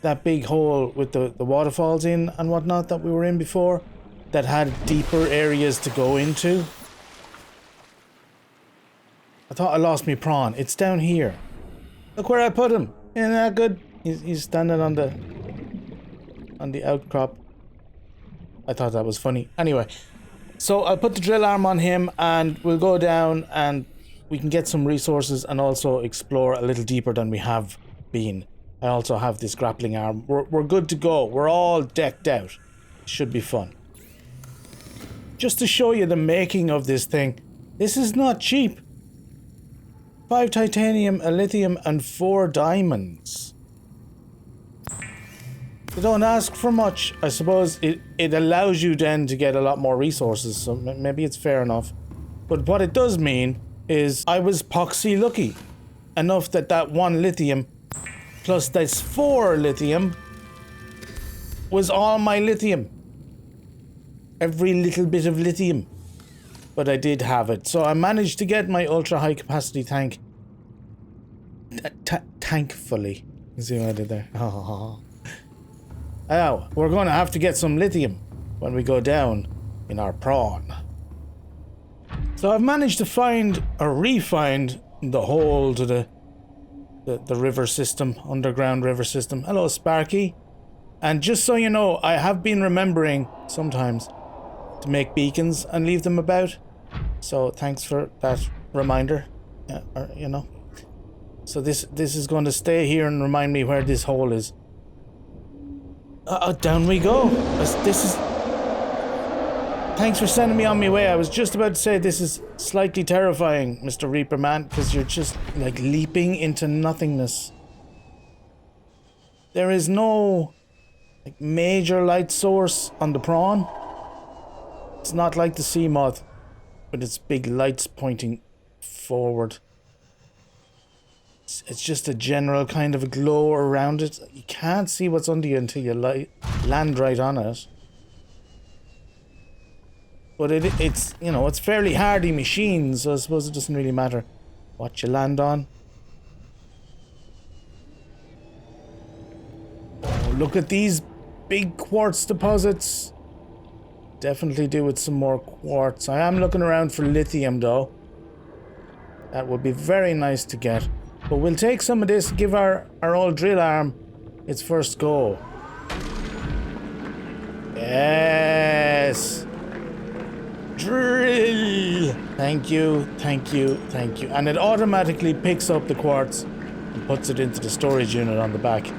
that big hole with the waterfalls in and whatnot that we were in before, that had deeper areas to go into. I thought I lost my prawn. It's down here. Look where I put him. Isn't that good? He's standing on the outcrop. I thought that was funny. Anyway, so I'll put the drill arm on him and we'll go down and we can get some resources and also explore a little deeper than we have been. I also have this grappling arm. We're good to go. We're all decked out. Should be fun. Just to show you the making of this thing, this is not cheap. 5 titanium, a lithium, and 4 diamonds. They don't ask for much. I suppose it allows you then to get a lot more resources, so maybe it's fair enough. But what it does mean is I was poxy lucky enough that 1 lithium plus this 4 lithium was all my lithium. Every little bit of lithium. But I did have it. So I managed to get my ultra high capacity tank. Tankfully. You see what I did there? Oh, we're going to have to get some lithium when we go down in our prawn. So I've managed to find or re-find the hole to the river system, underground river system. Hello, Sparky. And just so you know, I have been remembering sometimes to make beacons and leave them about. So thanks for that reminder. You know. So this is going to stay here and remind me where this hole is. Down we go. This is... thanks for sending me on my way. I was just about to say this is slightly terrifying, Mr. Reaper Man, because you're just like leaping into nothingness. There is no like major light source on the prawn. It's not like the sea moth with its big lights pointing forward. It's just a general kind of a glow around it. You can't see what's under you until you land right on it. But it's, you know, it's fairly hardy machine, so I suppose it doesn't really matter what you land on. Oh, look at these big quartz deposits. Definitely do with some more quartz. I am looking around for lithium though. That would be very nice to get. But we'll take some of this, give our old drill arm its first go. Yes! Drill! Thank you, thank you, thank you. And it automatically picks up the quartz and puts it into the storage unit on the back.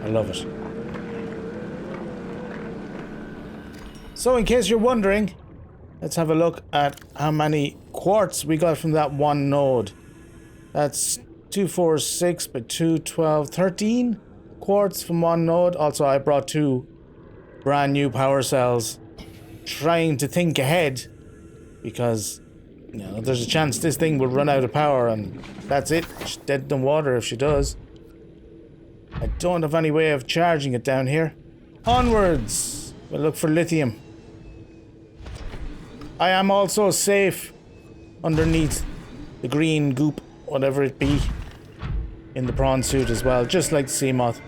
I love it. So in case you're wondering, let's have a look at how many quartz we got from that one node. That's 2, 4, 6 by 2, 12, 13 quartz from one node. Also, I brought 2 brand new power cells, trying to think ahead, because, you know, there's a chance this thing will run out of power and that's it. She's dead in the water if she does. I don't have any way of charging it down here. Onwards! We'll look for lithium. I am also safe underneath the green goop, whatever it be, in the prawn suit as well, just like the sea moth.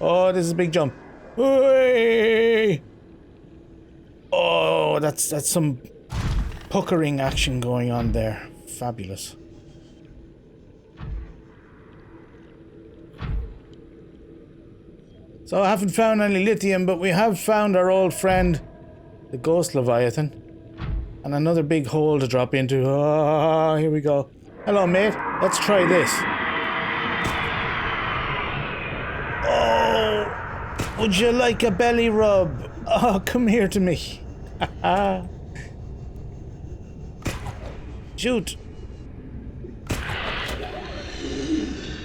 Oh, this is a big jump. Hey! Oh, that's some puckering action going on there. Fabulous. So I haven't found any lithium, but we have found our old friend, the ghost Leviathan. And another big hole to drop into. Oh, here we go. Hello, mate. Let's try this. Oh, would you like a belly rub? Oh, come here to me. Shoot.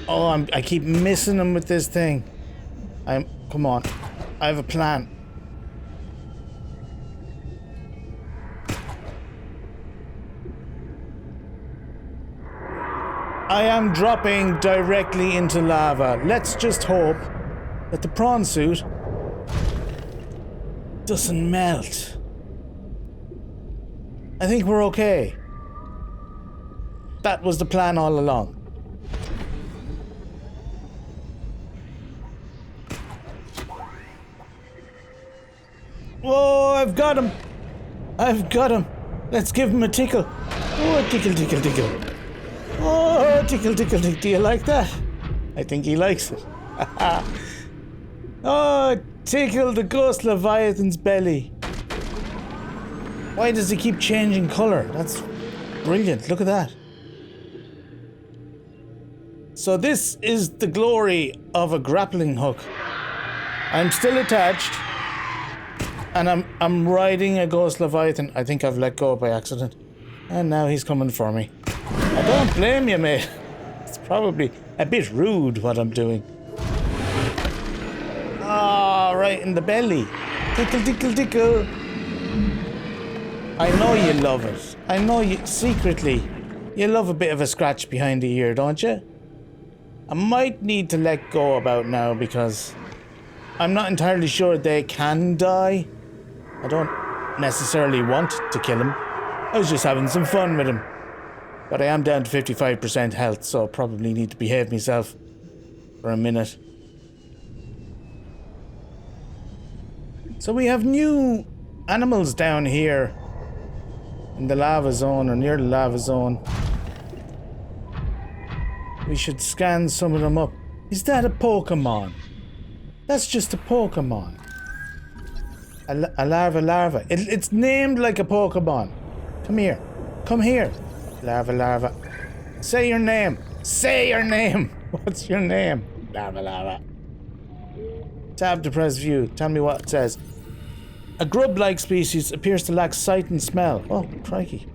Oh, I keep missing him with this thing. Come on. I have a plan. I am dropping directly into lava. Let's just hope that the prawn suit doesn't melt. I think we're okay. That was the plan all along. Whoa, I've got him. I've got him. Let's give him a tickle. Oh, tickle, tickle, tickle. Oh, tickle, tickle, tickle. Do you like that? I think he likes it. Oh, tickle the ghost Leviathan's belly. Why does he keep changing color? That's brilliant. Look at that. So this is the glory of a grappling hook. I'm still attached. And I'm riding a ghost Leviathan. I think I've let go by accident. And now he's coming for me. I don't blame you, mate. It's probably a bit rude what I'm doing. Ah, right in the belly. Tickle, tickle, tickle. I know you love it. I know you, secretly, you love a bit of a scratch behind the ear, don't you? I might need to let go about now because I'm not entirely sure they can die. I don't necessarily want to kill him. I was just having some fun with him. But I am down to 55% health, so probably need to behave myself for a minute. So we have new animals down here in the lava zone, or near the lava zone. We should scan some of them up. Is that a Pokemon? That's just a Pokemon. A larva. It's named like a Pokemon. Come here. Come here. Larva. Say your name. Say your name. What's your name? Larva. Tab to press view. Tell me what it says. A grub-like species appears to lack sight and smell. Oh, crikey.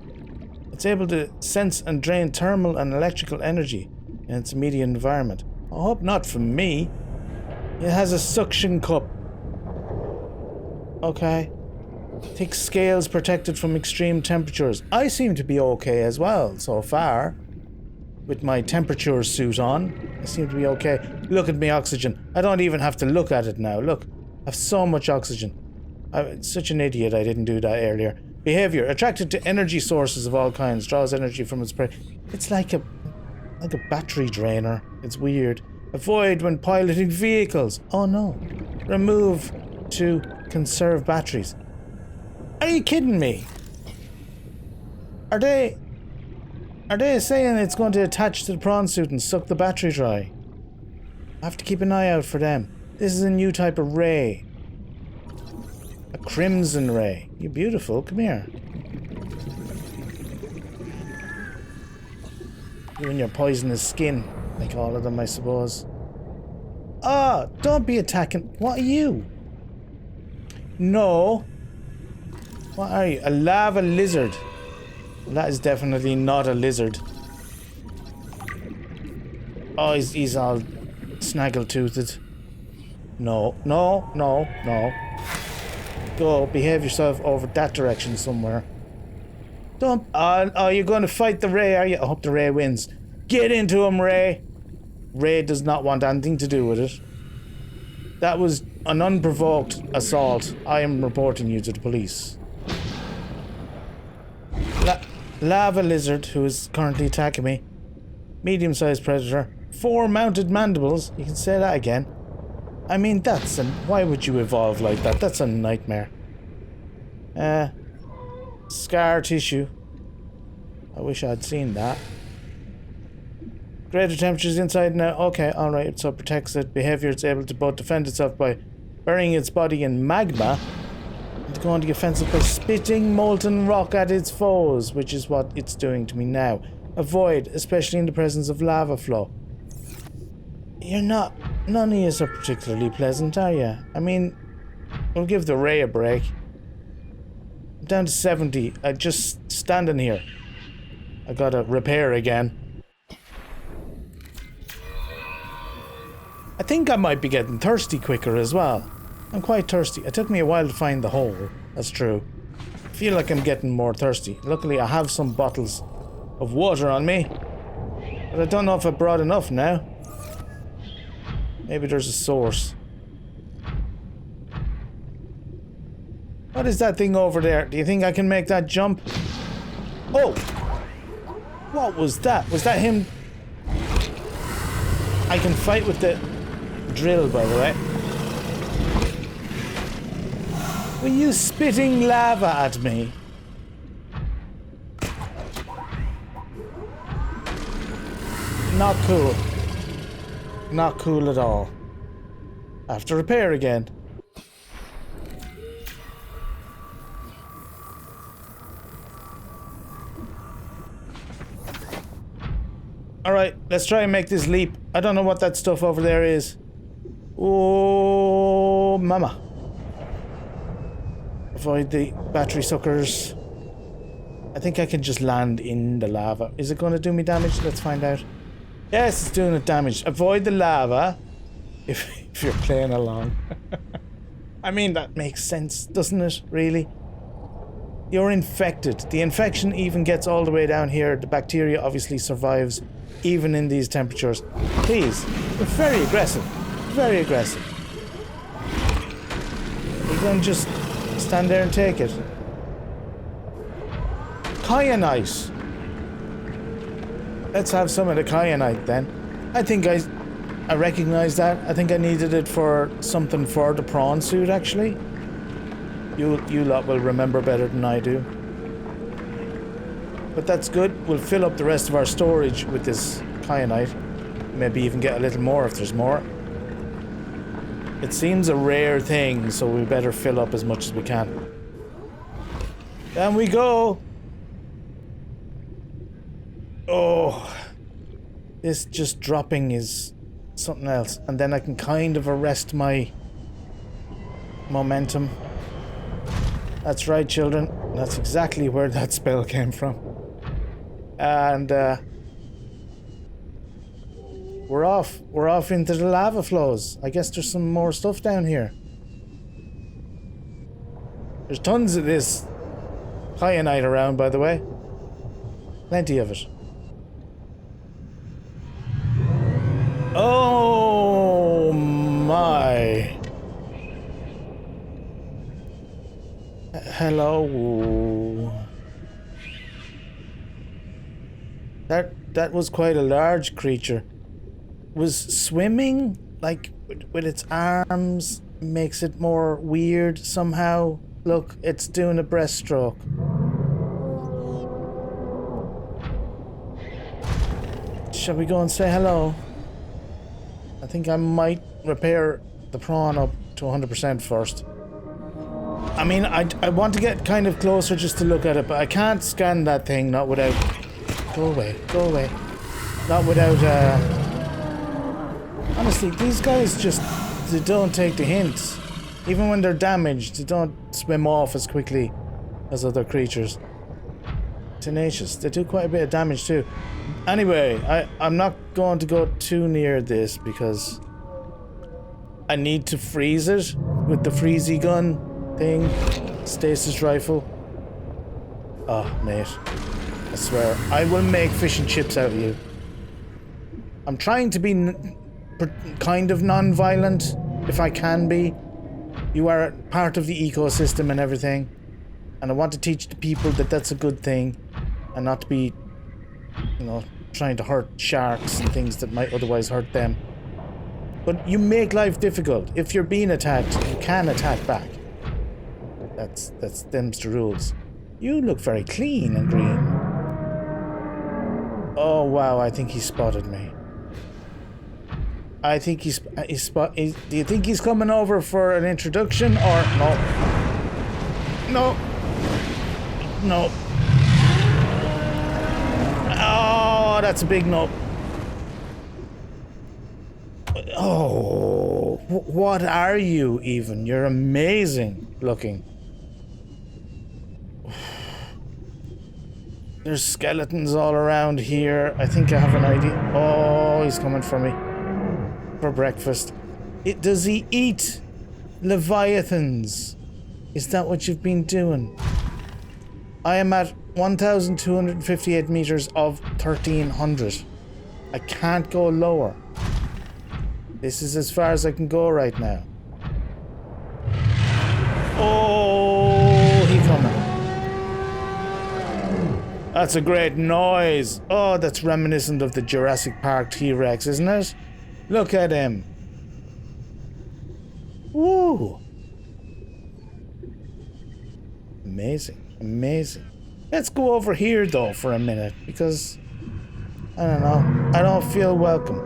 It's able to sense and drain thermal and electrical energy in its immediate environment. I hope not from me. It has a suction cup. Okay. Thick scales protected from extreme temperatures. I seem to be okay as well so far. With my temperature suit on, I seem to be okay. Look at me oxygen. I don't even have to look at it now. Look, I have so much oxygen. I'm such an idiot, I didn't do that earlier. Behavior. Attracted to energy sources of all kinds. Draws energy from its prey. It's like a battery drainer. It's weird. Avoid when piloting vehicles. Oh no. Remove to conserve batteries. Are you kidding me? Are they saying it's going to attach to the prawn suit and suck the battery dry? I have to keep an eye out for them. This is a new type of ray. A crimson ray. You're beautiful. Come here. You and your poisonous skin. Like all of them, I suppose. Ah, don't be attacking. What are you? No. What are you? A lava lizard. Well, that is definitely not a lizard. Oh, he's all snaggle-toothed. No. Go, behave yourself over that direction somewhere. Don't... Oh, you're going to fight the Ray, are you? I hope the Ray wins. Get into him, Ray! Ray does not want anything to do with it. That was an unprovoked assault. I am reporting you to the police. Lava lizard, who is currently attacking me. Medium-sized predator. 4 mounted mandibles. You can say that again. I mean, why would you evolve like that? That's a nightmare. Scar tissue. I wish I'd seen that. Greater temperatures inside now. Okay, alright, so it protects it. Behavior, it's able to both defend itself by burying its body in magma and go on the offensive by spitting molten rock at its foes, which is what it's doing to me now. Avoid, especially in the presence of lava flow. None of you are particularly pleasant, are you? I mean, we'll give the Ray a break. I'm down to 70. I'm just standing here. I gotta repair again. I think I might be getting thirsty quicker as well. I'm quite thirsty. It took me a while to find the hole. That's true. I feel like I'm getting more thirsty. Luckily, I have some bottles of water on me. But I don't know if I brought enough now. Maybe there's a source. What is that thing over there? Do you think I can make that jump? Oh! What was that? Was that him? I can fight with the drill, by the way. Were you spitting lava at me? Not cool. Not cool at all. I have to repair again. Alright, let's try and make this leap. I don't know what that stuff over there is. Oh, mama. Avoid the battery suckers. I think I can just land in the lava. Is it going to do me damage? Let's find out. Yes, it's doing it damage. Avoid the lava. If you're playing along. I mean, that makes sense, doesn't it? Really? You're infected. The infection even gets all the way down here. The bacteria obviously survives even in these temperatures. Please, you're very aggressive. Very aggressive. You're going to just stand there and take it. Kyanite. Let's have some of the kyanite then. I think I recognize that. I think I needed it for something for the prawn suit, actually. You lot will remember better than I do. But that's good. We'll fill up the rest of our storage with this kyanite. Maybe even get a little more if there's more. It seems a rare thing, so we better fill up as much as we can. Down we go! Oh, this just dropping is something else. And then I can kind of arrest my momentum. That's right, children. That's exactly where that spell came from. And we're off. We're off into the lava flows. I guess there's some more stuff down here. There's tons of this kyanite around, by the way. Plenty of it. Oh my. Hello. That was quite a large creature. Was swimming like with its arms makes it more weird somehow. Look, it's doing a breaststroke. Shall we go and say hello? I think I might repair the prawn up to 100% first. I mean, I want to get kind of closer just to look at it, but I can't scan that thing not without... Go away, go away. Not without, honestly, these guys just... They don't take the hints. Even when they're damaged, they don't swim off as quickly as other creatures. Tenacious. They do quite a bit of damage too. Anyway, I'm not going to go too near this because I need to freeze it with the freezy gun thing. Stasis rifle. Oh, mate. I swear. I will make fish and chips out of you. I'm trying to be kind of non-violent, if I can be. You are part of the ecosystem and everything. And I want to teach the people that that's a good thing. And not to be, you know, trying to hurt sharks and things that might otherwise hurt them. But you make life difficult. If you're being attacked, you can attack back. That's them's the rules. You look very clean and green. Oh wow, I think he spotted me. I think do you think he's coming over for an introduction or no? No. No. Oh, that's a big no. Oh, what are you even? You're amazing looking. There's skeletons all around here. I think I have an idea. Oh, he's coming for me. For breakfast. Does he eat Leviathans? Is that what you've been doing? I am at 1,258 meters of 1,300. I can't go lower. This is as far as I can go right now. Oh, he coming. That's a great noise. Oh, that's reminiscent of the Jurassic Park T-Rex, isn't it? Look at him. Woo. Amazing, amazing. Let's go over here though for a minute because I don't know. I don't feel welcome.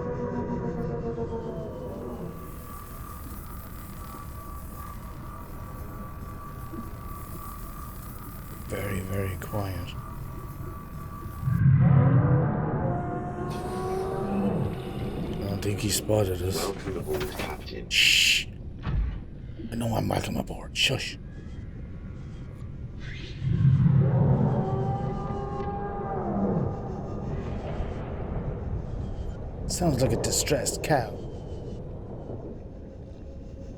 Very, very quiet. I don't think he spotted us. Welcome aboard, Captain. Shh. I know I'm welcome aboard. Shush. Sounds like a distressed cow.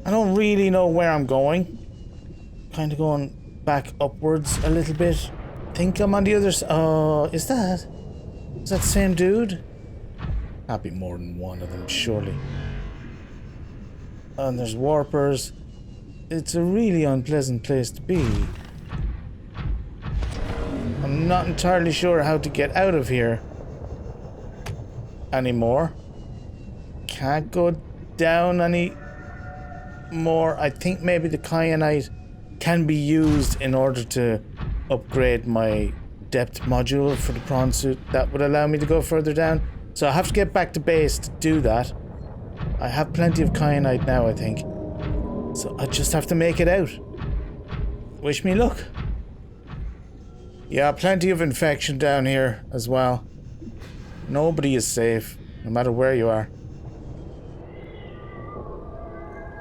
I don't really know where I'm going. Kind of going back upwards a little bit. Think I'm on the other side. Oh, is that the same dude? Can't be more than one of them, surely. And there's warpers. It's a really unpleasant place to be. I'm not entirely sure how to get out of here anymore. Can't go down any more. I think maybe the kyanite can be used in order to upgrade my depth module for the prawn suit. That would allow me to go further down. So I have to get back to base to do that. I have plenty of kyanite now, I think. So I just have to make it out. Wish me luck. Yeah, plenty of infection down here as well. Nobody is safe, no matter where you are.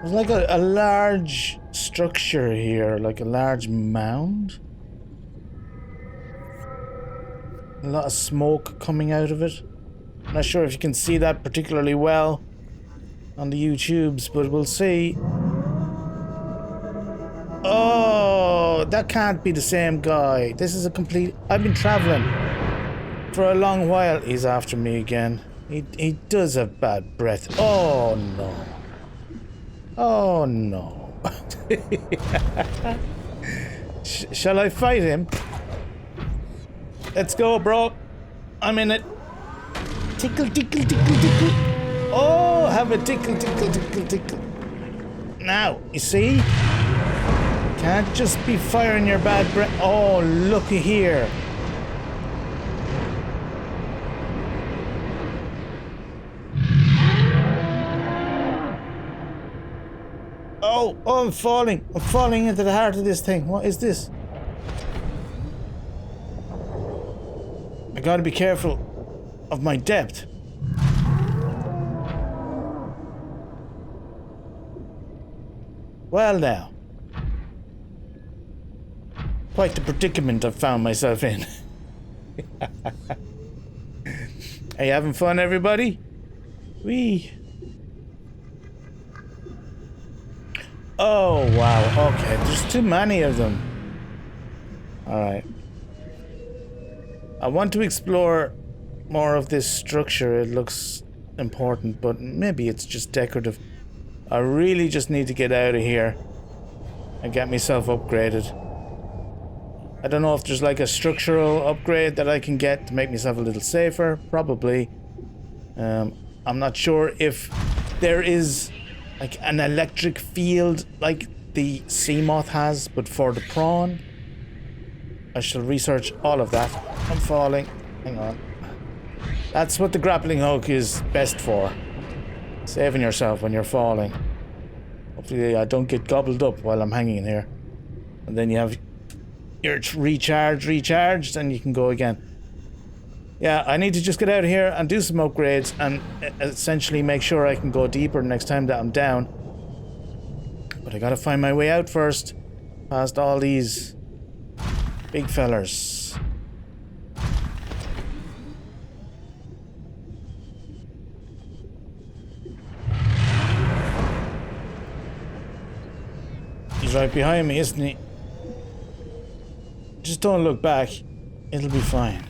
There's like a large structure here, like a large mound. A lot of smoke coming out of it. Not sure if you can see that particularly well on the YouTubes, but we'll see. Oh, that can't be the same guy. This is a complete... I've been traveling for a long while. He's after me again. He does have bad breath. Oh, no. Oh, no. Shall I fight him? Let's go, bro. I'm in it. Tickle, tickle, tickle, tickle. Oh, have a tickle, tickle, tickle, tickle. Now, you see? Can't just be firing your bad breath. Oh, looky here. Oh, I'm falling. I'm falling into the heart of this thing. What is this? I gotta be careful of my depth. Well now. Quite the predicament I've found myself in. Are you having fun, everybody? Whee! Oh, wow. Okay, there's too many of them. Alright. I want to explore more of this structure. It looks important, but maybe it's just decorative. I really just need to get out of here and get myself upgraded. I don't know if there's like a structural upgrade that I can get to make myself a little safer. Probably. I'm not sure if there is like an electric field like the sea moth has, but for the prawn. I shall research all of that. I'm falling. Hang on. That's what the grappling hook is best for. Saving yourself when you're falling. Hopefully I don't get gobbled up while I'm hanging here. And then you have your recharged, and you can go again. Yeah, I need to just get out of here and do some upgrades and essentially make sure I can go deeper next time that I'm down. But I gotta find my way out first. Past all these big fellers. He's right behind me, isn't he? Just don't look back. It'll be fine.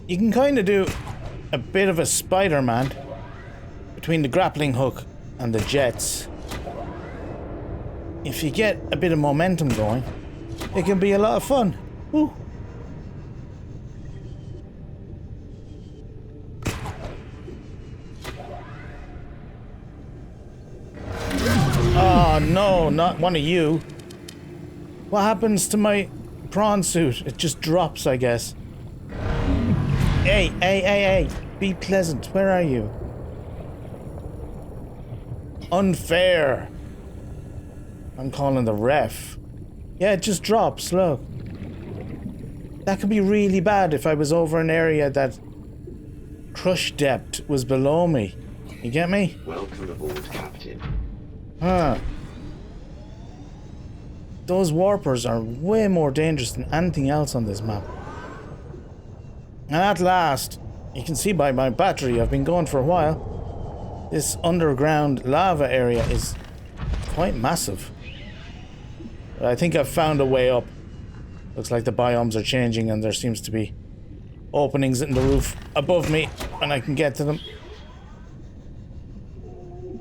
You can kind of do a bit of a Spider-Man between the grappling hook and the jets. If you get a bit of momentum going, it can be a lot of fun. Woo. Oh no, not one of you. What happens to my prawn suit? It just drops, I guess. Hey. Be pleasant. Where are you? Unfair. I'm calling the ref. Yeah, it just drops, look. That could be really bad if I was over an area that crush depth was below me. You get me? Welcome aboard, Captain. Huh. Those warpers are way more dangerous than anything else on this map. And at last, you can see by my battery, I've been going for a while. This underground lava area is quite massive. But I think I've found a way up. Looks like the biomes are changing and there seems to be openings in the roof above me and I can get to them.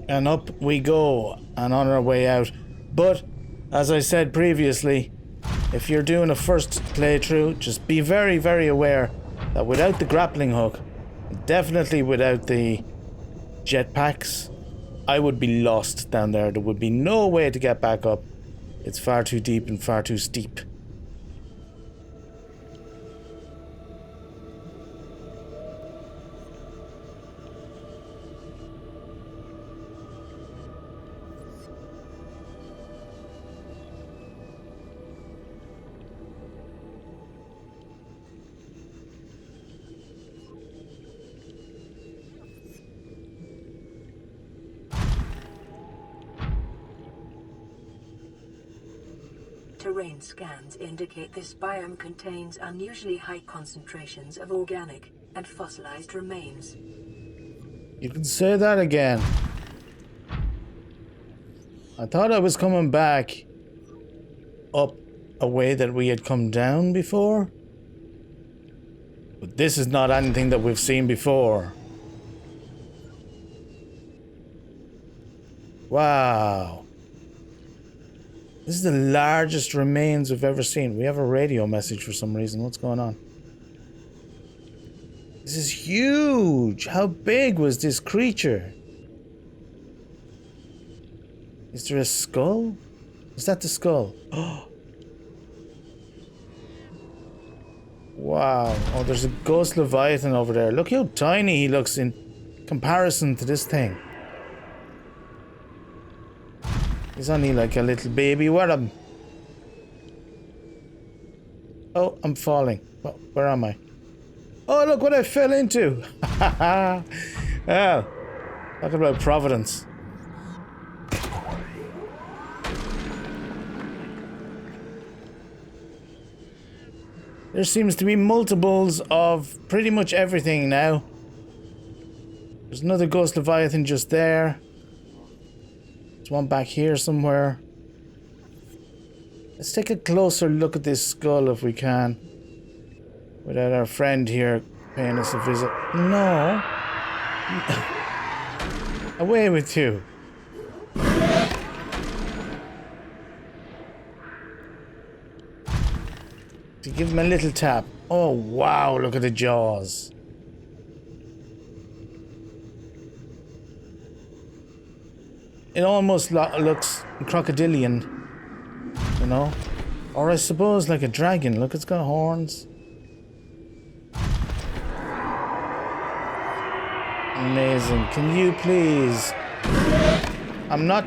And up we go and on our way out. But, as I said previously, if you're doing a first playthrough, just be very, very aware that without the grappling hook, definitely without the jetpacks, I would be lost down there. There would be no way to get back up. It's far too deep and far too steep. terrain scans indicate this biome contains unusually high concentrations of organic and fossilized remains. You can say that again. I thought I was coming back up a way that we had come down before. But this is not anything that we've seen before. Wow. This is the largest remains we've ever seen. We have a radio message for some reason. What's going on? This is huge. How big was this creature? Is there a skull? Is that the skull? Oh. Wow. Oh, there's a ghost Leviathan over there. Look how tiny he looks in comparison to this thing. He's only like a little baby. What am? Oh, I'm falling. Where am I? Oh, look what I fell into. Well, talk about providence. There seems to be multiples of pretty much everything now. There's another ghost Leviathan just there. There's one back here somewhere. Let's take a closer look at this skull if we can. Without our friend here paying us a visit. No. Away with you. To give him a little tap. Oh wow, look at the jaws. It almost looks crocodilian, you know? Or I suppose like a dragon. Look, it's got horns. Amazing. Can you please... I'm not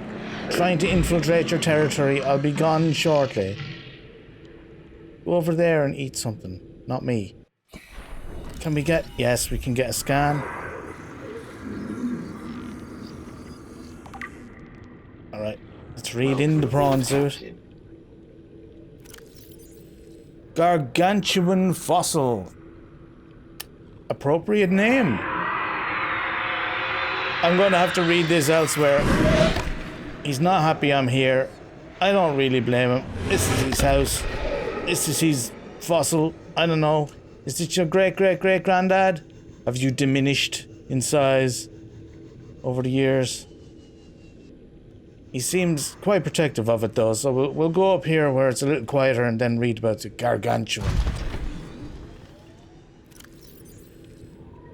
trying to infiltrate your territory. I'll be gone shortly. Go over there and eat something. Not me. Can we get... Yes, we can get a scan. Alright. Let's read in the prawn suit. Gargantuan fossil. Appropriate name. I'm going to have to read this elsewhere. He's not happy I'm here. I don't really blame him. This is his house. This is his fossil. I don't know. Is this your great-great-great-granddad? Have you diminished in size over the years? He seems quite protective of it though, so we'll go up here where it's a little quieter and then read about the gargantuan.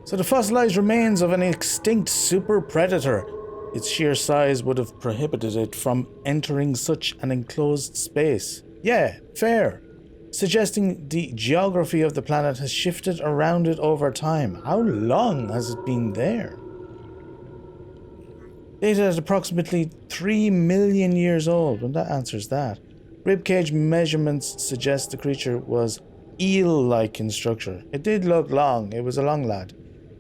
So the fossilized remains of an extinct super predator. Its sheer size would have prohibited it from entering such an enclosed space. Yeah, fair. Suggesting the geography of the planet has shifted around it over time. How long has it been there? Dated at approximately 3 million years old. Well, that answers that. Ribcage measurements suggest the creature was eel-like in structure. It did look long. It was a long lad.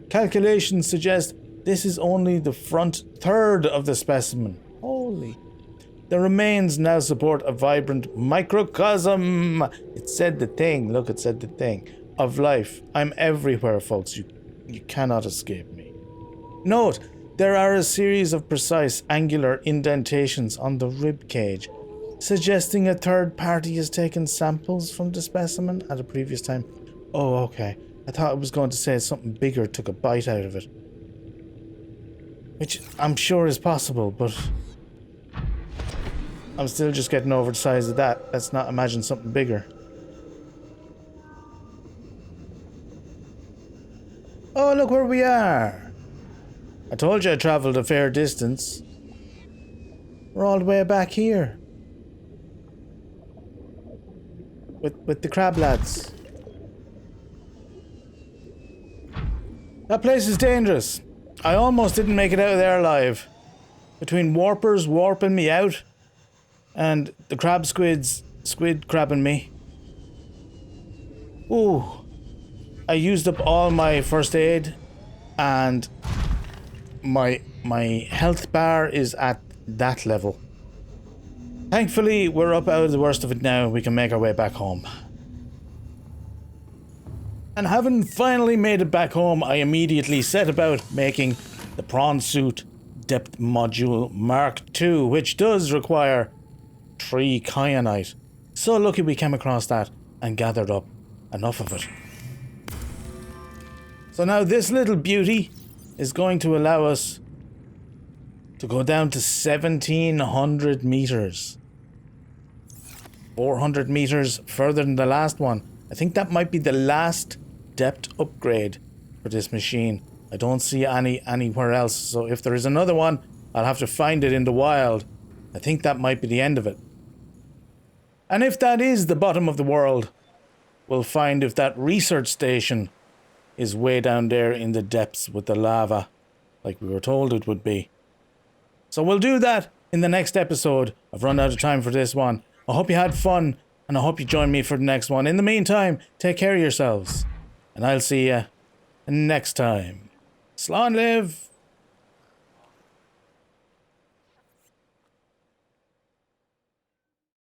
Calculations suggest this is only the front third of the specimen. Holy. The remains now support a vibrant microcosm. It said the thing. Look, it said the thing. Of life. I'm everywhere, folks. You cannot escape me. Note, there are a series of precise angular indentations on the rib cage, suggesting a third party has taken samples from the specimen at a previous time. Oh, okay. I thought it was going to say something bigger took a bite out of it. Which I'm sure is possible, but I'm still just getting over the size of that. Let's not imagine something bigger. Oh, look where we are. I told you I travelled a fair distance. We're all the way back here. With the crab lads. That place is dangerous. I almost didn't make it out of there alive. Between warpers warping me out and the crab squid crabbing me. Ooh. I used up all my first aid and my health bar is at that level. Thankfully, we're up out of the worst of it now. We can make our way back home. And having finally made it back home, I immediately set about making the Prawn Suit Depth Module Mark II, which does require 3 kyanite. So lucky we came across that and gathered up enough of it. So now this little beauty is going to allow us to go down to 1700 meters. 400 meters further than the last one. I think that might be the last depth upgrade for this machine. I don't see anywhere else. So if there is another one, I'll have to find it in the wild. I think that might be the end of it. And if that is the bottom of the world, we'll find if that research station is way down there in the depths with the lava, like we were told it would be. So we'll do that in the next episode. I've run out of time for this one. I hope you had fun, and I hope you join me for the next one. In the meantime, take care of yourselves, and I'll see you next time. Slán live!